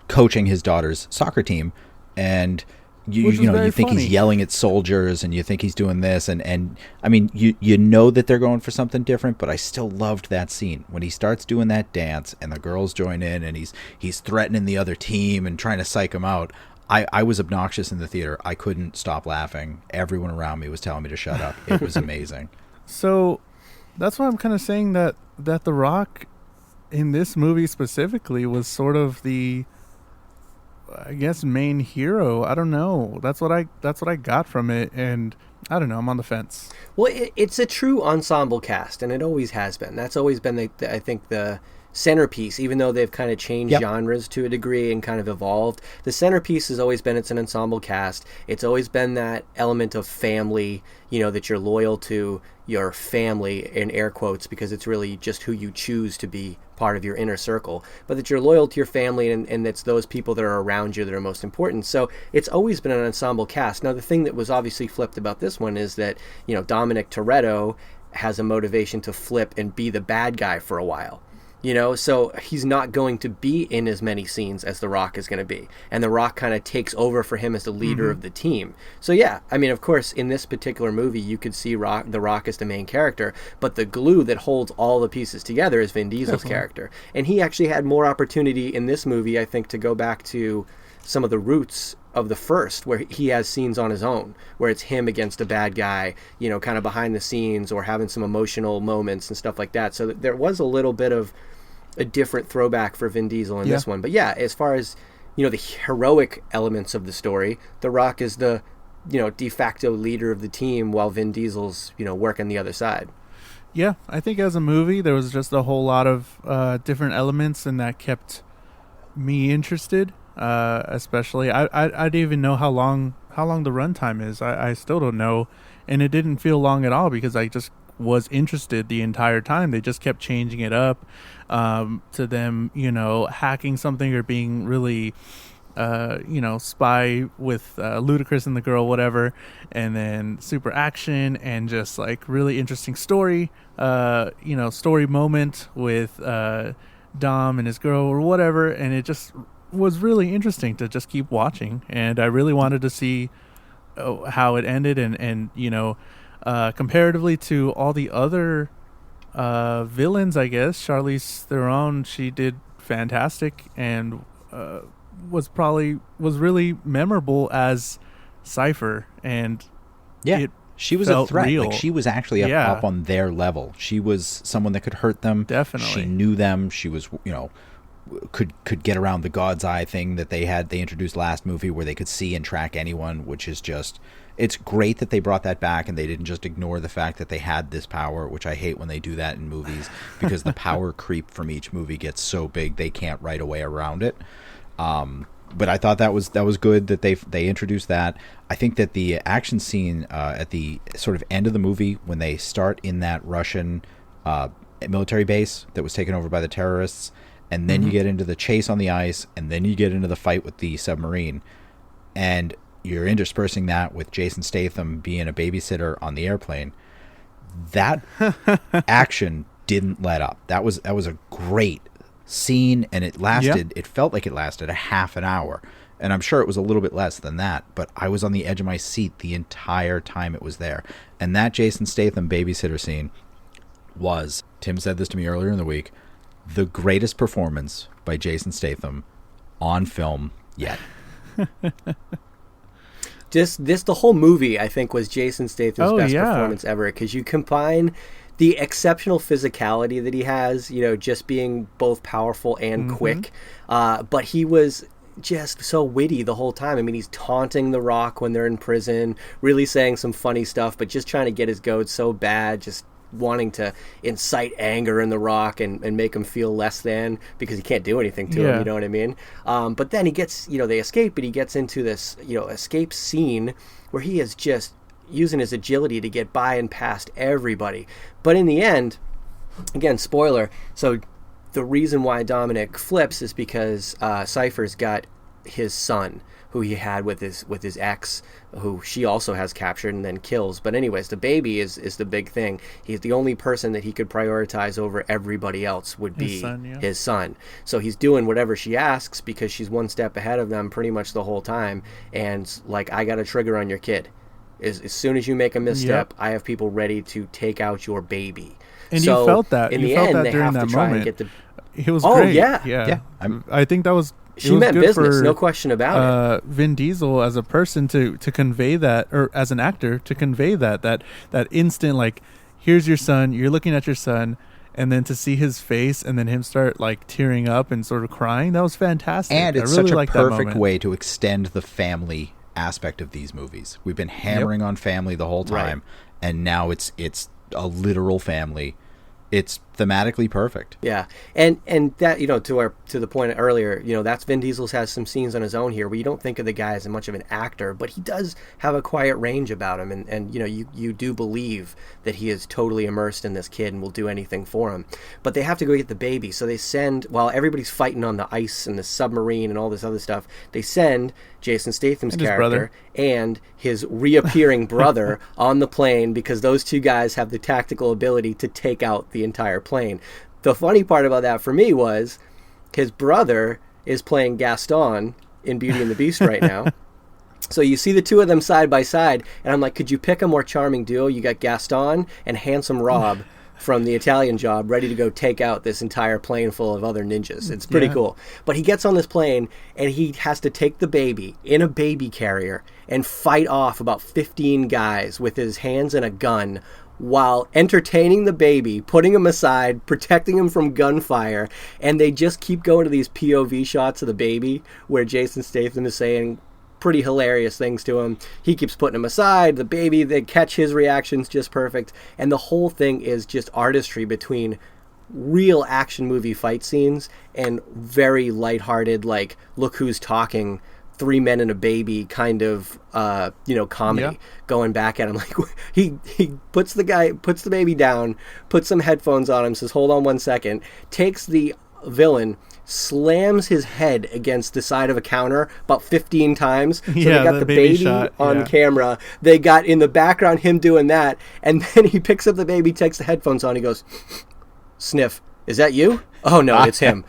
coaching his daughter's soccer team, and you think funny. He's yelling at soldiers, and you think he's doing this, and I mean you know that they're going for something different, but I still loved that scene when he starts doing that dance and the girls join in, and he's threatening the other team and trying to psych them out. I was obnoxious in the theater. I couldn't stop laughing. Everyone around me was telling me to shut up. It was amazing. So that's why I'm kind of saying that The Rock in this movie specifically was sort of the, I guess, main hero. I don't know. That's what I got from it, and I don't know. I'm on the fence. Well, it's a true ensemble cast, and it always has been. That's always been, I think, the centerpiece. Even though they've kind of changed genres to a degree and kind of evolved, the centerpiece has always been it's an ensemble cast. It's always been that element of family. That you're loyal to your family, in air quotes, because it's really just who you choose to be part of your inner circle, but that you're loyal to your family, and it's those people that are around you that are most important. So it's always been an ensemble cast. Now, the thing that was obviously flipped about this one is that, Dominic Toretto has a motivation to flip and be the bad guy for a while. So he's not going to be in as many scenes as The Rock is going to be. And The Rock kind of takes over for him as the leader of the team. So yeah, I mean, of course, in this particular movie, you could see The Rock as the main character, but the glue that holds all the pieces together is Vin Diesel's character. And he actually had more opportunity in this movie, I think, to go back to some of the roots of the first, where he has scenes on his own, where it's him against a bad guy, kind of behind the scenes, or having some emotional moments and stuff like that. So there was a little bit of a different throwback for Vin Diesel in this one. But yeah, as far as, the heroic elements of the story, The Rock is the, de facto leader of the team, while Vin Diesel's, working the other side. Yeah, I think as a movie, there was just a whole lot of different elements, and that kept me interested. Especially, I didn't even know how long the runtime is. I still don't know, and it didn't feel long at all because I just was interested the entire time. They just kept changing it up to them, hacking something or being really, spy with Ludacris and the girl, whatever, and then super action and just like really interesting story, story moment with Dom and his girl or whatever, and it just was really interesting to just keep watching, and I really wanted to see how it ended, and comparatively to all the other villains, I guess Charlize Theron, she did fantastic, and was really memorable as Cypher, and she was a threat. Real. Like, she was actually up on their level. She was someone that could hurt them. Definitely, she knew them. She was, could get around the God's Eye thing that they introduced last movie, where they could see and track anyone, which is just, it's great that they brought that back, and they didn't just ignore the fact that they had this power, which I hate when they do that in movies, because the power creep from each movie gets so big they can't write a way around it. But I thought that was good that they introduced that. I think that the action scene at the sort of end of the movie, when they start in that Russian military base that was taken over by the terrorists, and then you get into the chase on the ice, and then you get into the fight with the submarine, and you're interspersing that with Jason Statham being a babysitter on the airplane. That action didn't let up. That was a great scene, and it lasted. It felt like it lasted a half an hour, and I'm sure it was a little bit less than that, but I was on the edge of my seat the entire time it was there. And that Jason Statham babysitter scene was, Tim said this to me earlier in the week, the greatest performance by Jason Statham on film yet. the whole movie, I think, was Jason Statham's best performance ever, because you combine the exceptional physicality that he has, just being both powerful and quick, but he was just so witty the whole time. I mean, he's taunting The Rock when they're in prison, really saying some funny stuff, but just trying to get his goat so bad, just wanting to incite anger in The Rock and make him feel less than, because he can't do anything to him, you know what I mean? But then he gets, they escape, but he gets into this, escape scene where he is just using his agility to get by and past everybody. But in the end, again, spoiler, so the reason why Dominic flips is because Cypher's got his son, who he had with his ex, who she also has captured and then kills. But anyways, the baby is the big thing. He's the only person that he could prioritize over everybody else would be his son. So he's doing whatever she asks because she's one step ahead of them pretty much the whole time. And like, I got a trigger on your kid. As soon as you make a misstep, I have people ready to take out your baby. And so you felt that. You felt that during that moment. It was great. Yeah. I think that was... She meant business, no question about it. Vin Diesel as a person to convey that, or as an actor to convey that instant, like, here's your son, you're looking at your son, and then to see his face and then him start like tearing up and sort of crying, that was fantastic. And it's such a perfect way to extend the family aspect of these movies. We've been hammering on family the whole time, and now it's a literal family. It's thematically perfect. Yeah, and that, to the point earlier, that's Vin Diesel has some scenes on his own here where you don't think of the guy as much of an actor, but he does have a quiet range about him, and you do believe that he is totally immersed in this kid and will do anything for him. But they have to go get the baby, so they send, while everybody's fighting on the ice and the submarine and all this other stuff, they send Jason Statham's character and his reappearing brother on the plane, because those two guys have the tactical ability to take out the entire plane. The funny part about that for me was his brother is playing Gaston in Beauty and the Beast right now. So you see the two of them side by side, and I'm like, could you pick a more charming duo? You got Gaston and Handsome Rob from the Italian Job ready to go take out this entire plane full of other ninjas. It's pretty cool. But he gets on this plane, and he has to take the baby in a baby carrier and fight off about 15 guys with his hands in a gun, while entertaining the baby, putting him aside, protecting him from gunfire. And they just keep going to these POV shots of the baby where Jason Statham is saying pretty hilarious things to him. He keeps putting him aside. The baby, they catch his reactions just perfect. And the whole thing is just artistry between real action movie fight scenes and very lighthearted, like, look who's talking, three men and a baby kind of comedy going back at him. Like, he puts the baby down, puts some headphones on him, says hold on 1 second, takes the villain, slams his head against the side of a counter about 15 times. So they got the baby shot on camera, they got in the background him doing that, and then he picks up the baby, takes the headphones on, he goes, sniff, is that you? Oh no, it's him.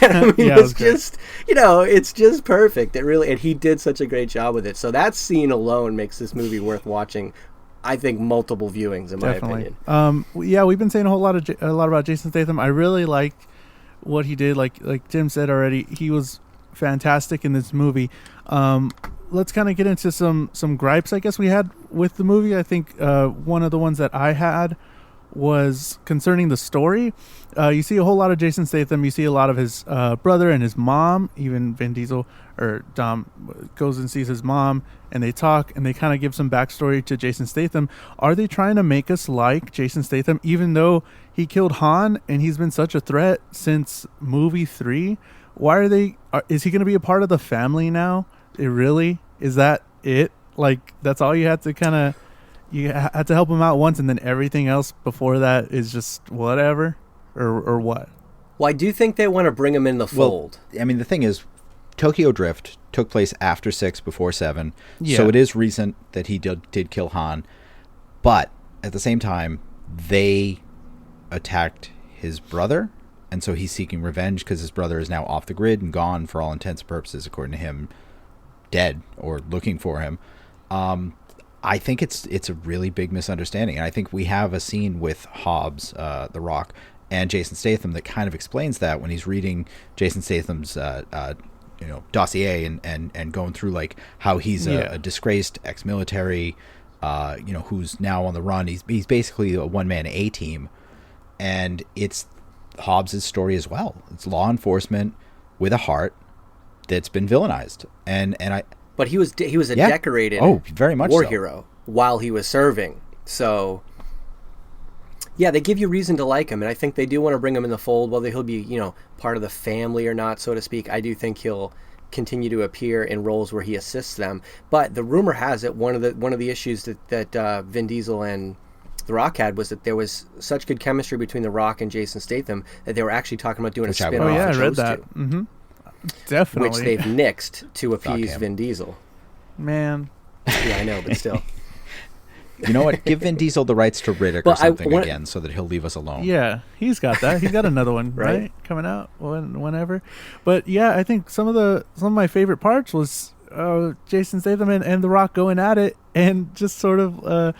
And I mean, it's just, it's just perfect. It really, and he did such a great job with it. So that scene alone makes this movie worth watching. I think multiple viewings, in my opinion. We've been saying a lot about Jason Statham. I really liked what he did. Like Tim said already, he was fantastic in this movie. Let's kind of get into some gripes, I guess, we had with the movie. I think one of the ones that I had was concerning the story. You see a whole lot of Jason Statham. You see a lot of his brother and his mom. Even Vin Diesel or Dom goes and sees his mom, and they talk, and they kind of give some backstory to Jason Statham. Are they trying to make us like Jason Statham, even though he killed Han and he's been such a threat since movie 3? Why are they? Is he going to be a part of the family now? Is that it? Like, that's all you had to kind of. You had to help him out once, and then everything else before that is just whatever, or what? Well, I do think they want to bring him in the fold. Well, I mean, the thing is, Tokyo Drift took place after 6, before 7, so it is recent that he did kill Han, but at the same time, they attacked his brother, and so he's seeking revenge because his brother is now off the grid and gone for all intents and purposes, according to him, dead or looking for him. I think it's a really big misunderstanding. And I think we have a scene with Hobbs, The Rock, and Jason Statham that kind of explains that when he's reading Jason Statham's dossier and going through like how he's a disgraced ex-military, who's now on the run. He's basically a one-man A-team, and it's Hobbs' story as well. It's law enforcement with a heart that's been villainized, but he was a decorated very much war so. hero while he was serving. So yeah, they give you reason to like him, and I think they do want to bring him in the fold. Whether he'll be part of the family or not, so to speak, I do think he'll continue to appear in roles where he assists them. But the rumor has it one of the issues that Vin Diesel and The Rock had was that there was such good chemistry between The Rock and Jason Statham that they were actually talking about doing a spin-off. Oh yeah, I read that. Mm-hmm. Definitely. Which they've nixed to appease Vin Diesel. Man. Yeah, I know, but still. You know what? Give Vin Diesel the rights to Riddick or something again, so that he'll leave us alone. Yeah, he's got that. He's got another one right coming out whenever. But yeah, I think some of my favorite parts was Jason Statham and The Rock going at it and just sort of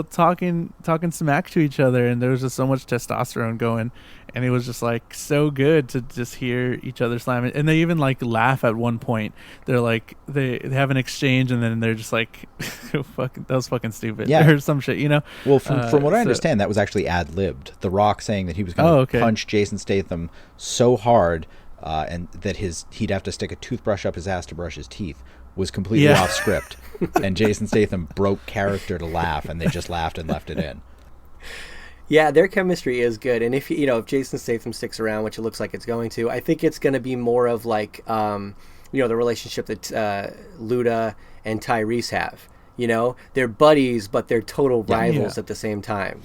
talking smack to each other, and there was just so much testosterone going, and it was just like so good to just hear each other slam it. And they even like laugh at one point. They're like they have an exchange, and then they're just like fucking, that was fucking stupid, or some shit, Well, from what I understand, that was actually ad-libbed. The Rock saying that he was going to punch Jason Statham so hard and that he'd have to stick a toothbrush up his ass to brush his teeth was completely off script. And Jason Statham broke character to laugh, and they just laughed and left it in. Yeah, their chemistry is good, and if Jason Statham sticks around, which it looks like it's going to, I think it's going to be more of like the relationship that Luda and Tyrese have. They're buddies, but they're total rivals at the same time.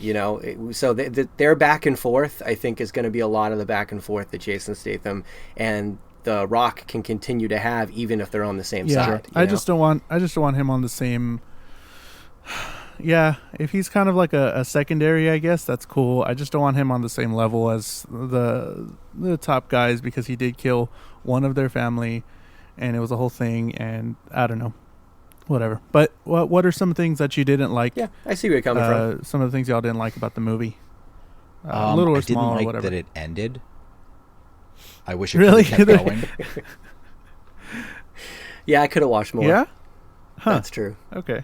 So their back and forth, I think, is going to be a lot of the back and forth that Jason Statham and The Rock can continue to have, even if they're on the same side. I just don't want him on the same. Yeah, if he's kind of like a secondary, I guess that's cool. I just don't want him on the same level as the top guys, because he did kill one of their family, and it was a whole thing. And I don't know, whatever. But what are some things that you didn't like? Yeah, I see where you're coming from. Some of the things y'all didn't like about the movie, little or small, I didn't like or whatever. that it ended. I wish it really kept going. Yeah, I could have watched more. Yeah, that's true. Okay.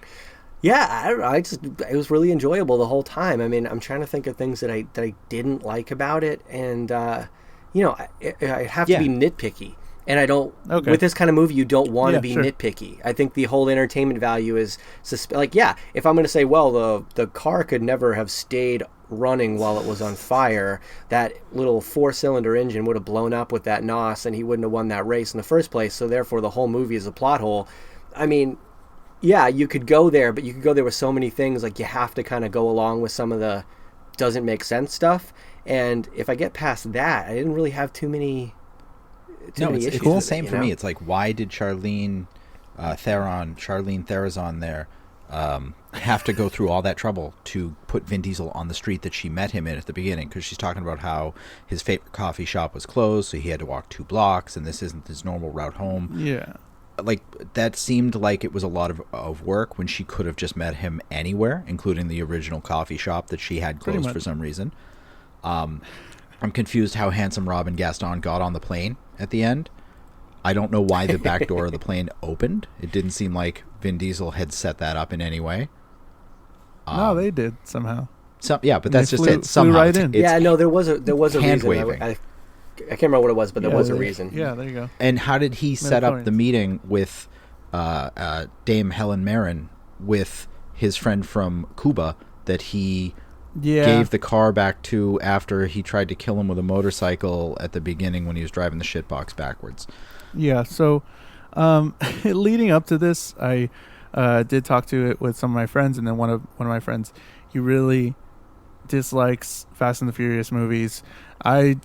Yeah, it was really enjoyable the whole time. I mean, I'm trying to think of things that I didn't like about it, and I have to be nitpicky. And I don't. Okay. With this kind of movie, you don't want to be nitpicky. I think the whole entertainment value is if I'm going to say, well, the car could never have stayed running while it was on fire, that little 4-cylinder engine would have blown up with that NOS, and he wouldn't have won that race in the first place. So therefore, the whole movie is a plot hole. I mean, yeah, you could go there, but you could go there with so many things. Like, you have to kind of go along with some of the doesn't make sense stuff. And if I get past that, I didn't really have too many issues. It's the same for me. It's like, why did Charlene Theron there have to go through all that trouble to put Vin Diesel on the street that she met him in at the beginning? Because she's talking about how his favorite coffee shop was closed, so he had to walk 2 blocks, and this isn't his normal route home. Yeah. Like, that seemed like it was a lot of work when she could have just met him anywhere, including the original coffee shop that she had closed for some reason. I'm confused how handsome Robin Gaston got on the plane at the end. I don't know why the back door of the plane opened. It didn't seem like Vin Diesel had set that up in any way. No, they did somehow. But that's just it. Somehow, right in. There was a hand reason. waving. I can't remember what it was, but there was a reason. Yeah, there you go. And how did he set up the meeting with Dame Helen Mirren with his friend from Cuba that he gave the car back to after he tried to kill him with a motorcycle at the beginning when he was driving the shitbox backwards? Yeah, so leading up to this, I did talk to it with some of my friends, and then one of my friends, he really dislikes Fast and the Furious movies. I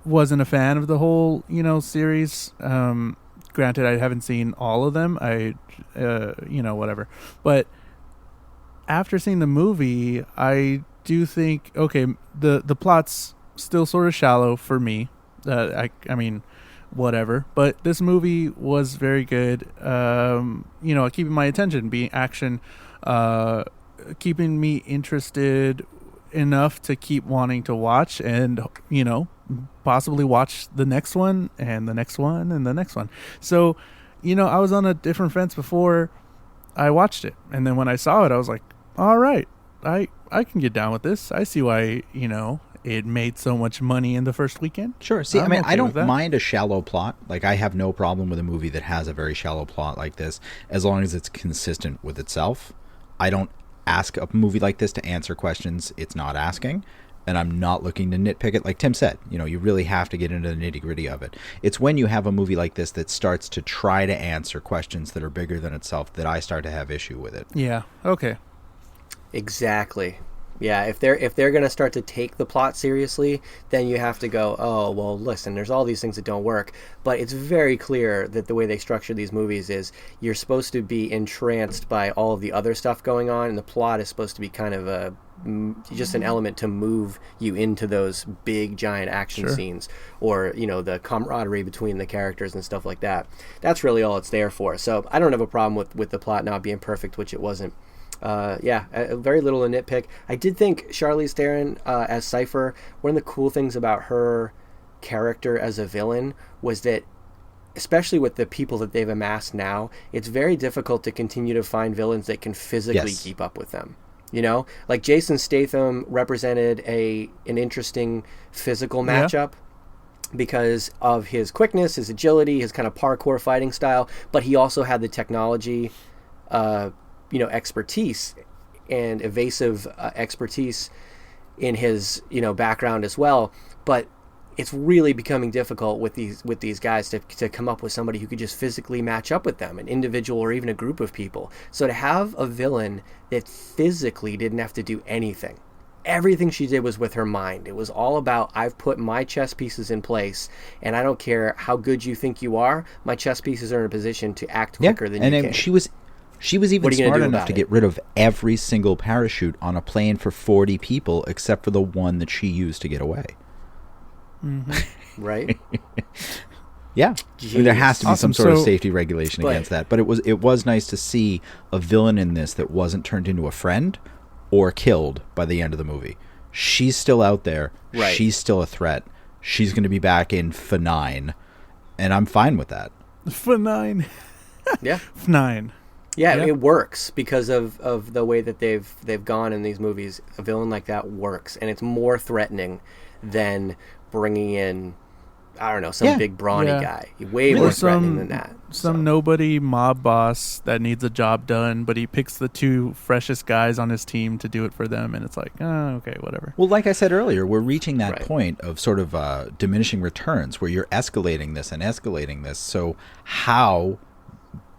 wasn't a fan of the whole series. Granted, I haven't seen all of them. Whatever. But after seeing the movie, I do think, okay, the plot's still sort of shallow for me. I mean, whatever. But this movie was very good. Keeping my attention, being action, keeping me interested enough to keep wanting to watch and, possibly watch the next one and the next one and the next one. So, I was on a different fence before I watched it. And then when I saw it, I was like, all right, I can get down with this. I see why, it made so much money in the first weekend. Sure. See, I don't mind a shallow plot. Like, I have no problem with a movie that has a very shallow plot like this, as long as it's consistent with itself. I don't ask a movie like this to answer questions it's not asking, and I'm not looking to nitpick it. Like Tim said, you really have to get into the nitty-gritty of it. It's when you have a movie like this that starts to try to answer questions that are bigger than itself that I start to have issue with it. Yeah. Okay. Exactly. Yeah, if they're going to start to take the plot seriously, then you have to go, oh, well, listen, there's all these things that don't work. But it's very clear that the way they structure these movies is you're supposed to be entranced by all of the other stuff going on, and the plot is supposed to be kind of just an element to move you into those big, giant action scenes, or, the camaraderie between the characters and stuff like that. That's really all it's there for. So I don't have a problem with the plot not being perfect, which it wasn't. Very little to nitpick. I did think Charlize Theron as Cypher, one of the cool things about her character as a villain was that, especially with the people that they've amassed now, it's very difficult to continue to find villains that can physically keep up with them. Like Jason Statham represented an interesting physical matchup because of his quickness, his agility, his kind of parkour fighting style, but he also had the technology expertise and evasive expertise in his, background as well. But it's really becoming difficult with these guys to come up with somebody who could just physically match up with them, an individual or even a group of people. So to have a villain that physically didn't have to do anything, everything she did was with her mind. It was all about, I've put my chess pieces in place, and I don't care how good you think you are, my chess pieces are in a position to act quicker than you can. She was even smart enough to get rid of every single parachute on a plane for 40 people except for the one that she used to get away. Mm-hmm. Right? Yeah. I mean, there has to be some sort of safety regulation against that. But it was nice to see a villain in this that wasn't turned into a friend or killed by the end of the movie. She's still out there. Right. She's still a threat. She's going to be back in F9, and I'm fine with that. F9. Yeah. F9. Yeah, it works because of the way that they've gone in these movies. A villain like that works, and it's more threatening than bringing in, I don't know, some big brawny guy. Way more threatening than that. Some nobody mob boss that needs a job done, but he picks the two freshest guys on his team to do it for them, and it's like, oh, okay, whatever. Well, like I said earlier, we're reaching that point of sort of diminishing returns where you're escalating this and escalating this. So how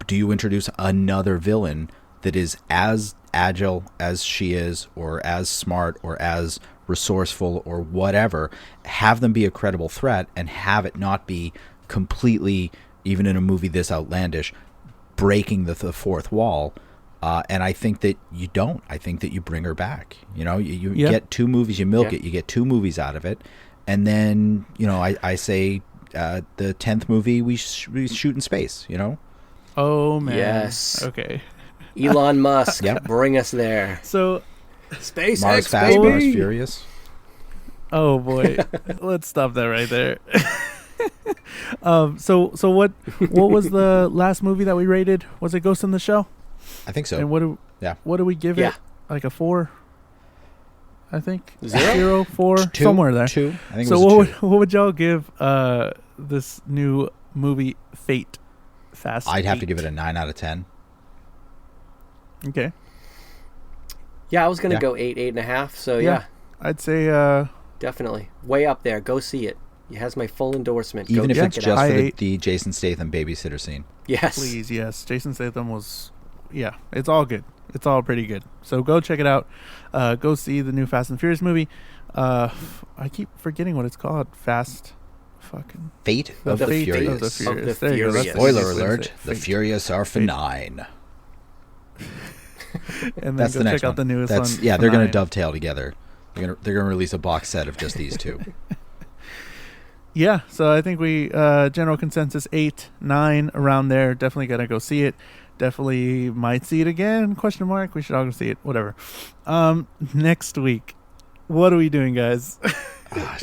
do you introduce another villain that is as agile as she is, or as smart, or as resourceful, or whatever, have them be a credible threat, and have it not be completely, even in a movie this outlandish, breaking the fourth wall? And I think that you don't. I think that you bring her back. You get 2 movies, you milk it, you get 2 movies out of it, and then, I say the 10th movie we shoot in space, Oh, man. Yes. Okay. Elon Musk, bring us there. So, SpaceX, Mars Fast, baby. Mars Furious. Oh, boy. Let's stop that right there. So what was the last movie that we rated? Was it Ghost in the Shell? I think so. And what do we give it? Like a 4? I think 0, 4, 2, somewhere there. 2. I think so it was what would y'all give this new movie Fate? Fast. I'd have 8. to give it a 9 out of 10. Okay. Yeah, I was going to go 8, 8.5. So I'd say definitely way up there. Go see it. It has my full endorsement. Even go if it's just for the Jason Statham babysitter scene. Yes. Please, yes. Jason Statham was, it's all good. It's all pretty good. So go check it out. Go see the new Fast and Furious movie. I keep forgetting what it's called. Fate of the Furious. Spoiler alert, the Furious are for 9. And then go check out the newest one. Yeah, they're going to dovetail together. They're going to release a box set of just these 2. Yeah, so I think we general consensus 8, 9 around there. Definitely going to go see it. Definitely might see it again, ? We should all go see it. Whatever. Next week, What are we doing, guys?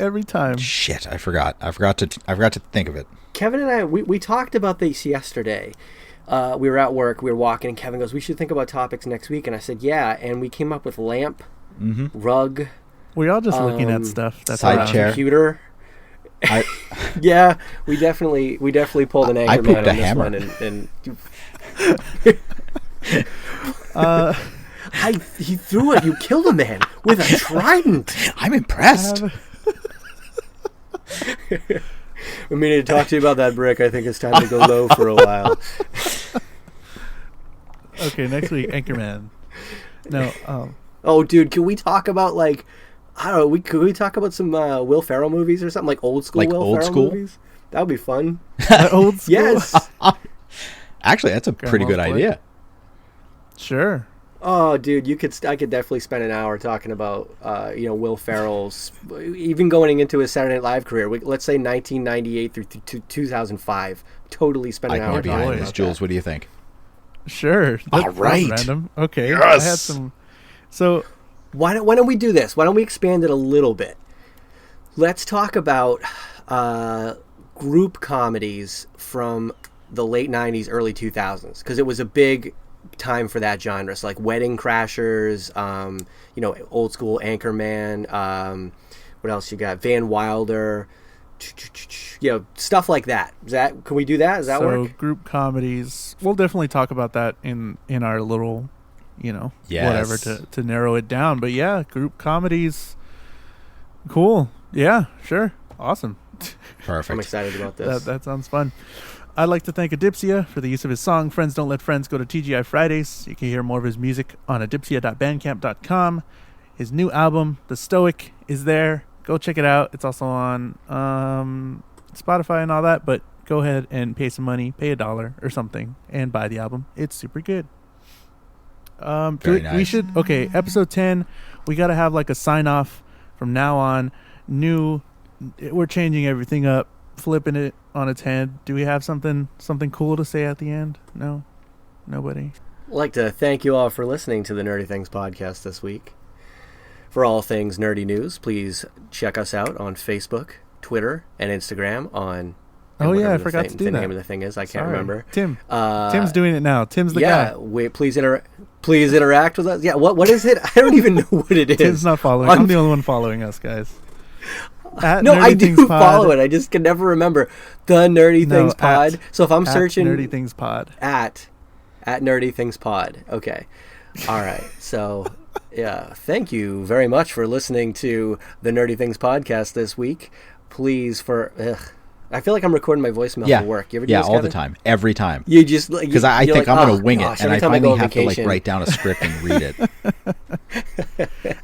Every time. Shit, I forgot. I forgot to think of it. Kevin and I, we talked about this yesterday. We were at work, we were walking, and Kevin goes, we should think about topics next week. And I said, yeah. And we came up with lamp, rug. We're all just looking at stuff. That's side chair. Computer. Yeah, we definitely pulled an Anchorman on this hammer. one. He threw it. You killed a man with a trident. I'm impressed. We meaning to talk to you about that brick. I think it's time to go low for a while. Okay, next week, Anchorman. No. Oh, dude, can we talk about I don't know? Could we talk about some Will Ferrell movies or something, like old school Will Ferrell movies? That would be fun. Old school. Yes. Actually, that's a pretty good idea. Sure. Oh, dude, I could definitely spend an hour talking about Will Ferrell's, even going into his Saturday Night Live career. Let's say 1998 through 2005. Totally spend an hour talking about Jules, that. what do you think? Sure. All right. Random. Okay. Yes. I had some. So why don't we do this? Why don't we expand it a little bit? Let's talk about group comedies from the late 90s, early 2000s, because it was a big time for that genre. So like Wedding Crashers, old school Anchorman, what else you got? Van Wilder, stuff like that. Can we do that? Does that work? So group comedies, we'll definitely talk about that in our little, whatever to narrow it down. But yeah, group comedies, cool. Yeah, sure, awesome. Perfect. I'm excited about this. That sounds fun. I'd like to thank Adipsia for the use of his song, Friends Don't Let Friends Go to TGI Fridays. You can hear more of his music on adipsia.bandcamp.com. His new album, The Stoic, is there. Go check it out. It's also on Spotify and all that, but go ahead and pay some money, pay $1 or something, and buy the album. It's super good. Very nice. We should, episode 10, we got to have like a sign-off from now on. We're changing everything up, flipping it on its head. Do we have something cool to say at the end? No? Nobody? I'd like to thank you all for listening to the Nerdy Things podcast this week. For all things nerdy news, please check us out on Facebook, Twitter, and Instagram on... Oh, yeah, I forgot to do the that. name of the thing is. I can't remember. Tim's doing it now. Tim's the guy. Yeah, please interact with us. Yeah, what is it? I don't even know what it is. Tim's not following. I'm the only one following us, guys. No, I do follow it. I just can never remember the Nerdy Things Pod. So if I'm searching Nerdy Things Pod at Nerdy Things Pod, okay, all right. So yeah, thank you very much for listening to the Nerdy Things podcast this week. Please I feel like I'm recording my voicemail for work. You ever do this, all Kevin? the time, every time. You just because I think I'm going to wing it, and I finally have to vacation. write down a script and read it.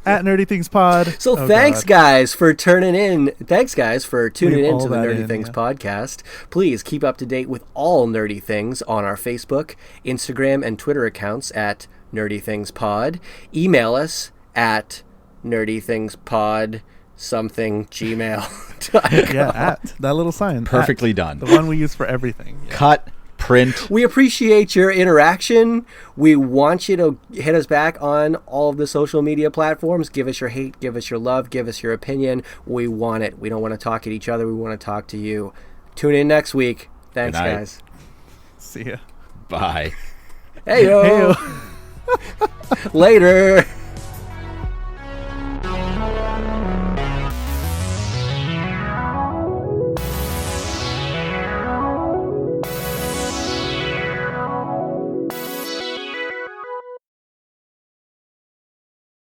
At Nerdy Things Pod. So thanks, guys, for tuning in. Thanks, guys, for tuning in to the Nerdy Things podcast. Please keep up to date with all nerdy things on our Facebook, Instagram, and Twitter accounts at Nerdy Things Pod. Email us at nerdythingspod something gmail.com. Yeah, at that little sign. Perfectly done. The one we use for everything. Yeah. Cut. Print. We appreciate your interaction. We want you to hit us back on all of the social media platforms. Give us your hate, give us your love, give us your opinion. We want it. We don't want to talk at each other. We want to talk to you. Tune in next week. Thanks, guys. See ya. Bye. Hey-o. Hey-o. Later.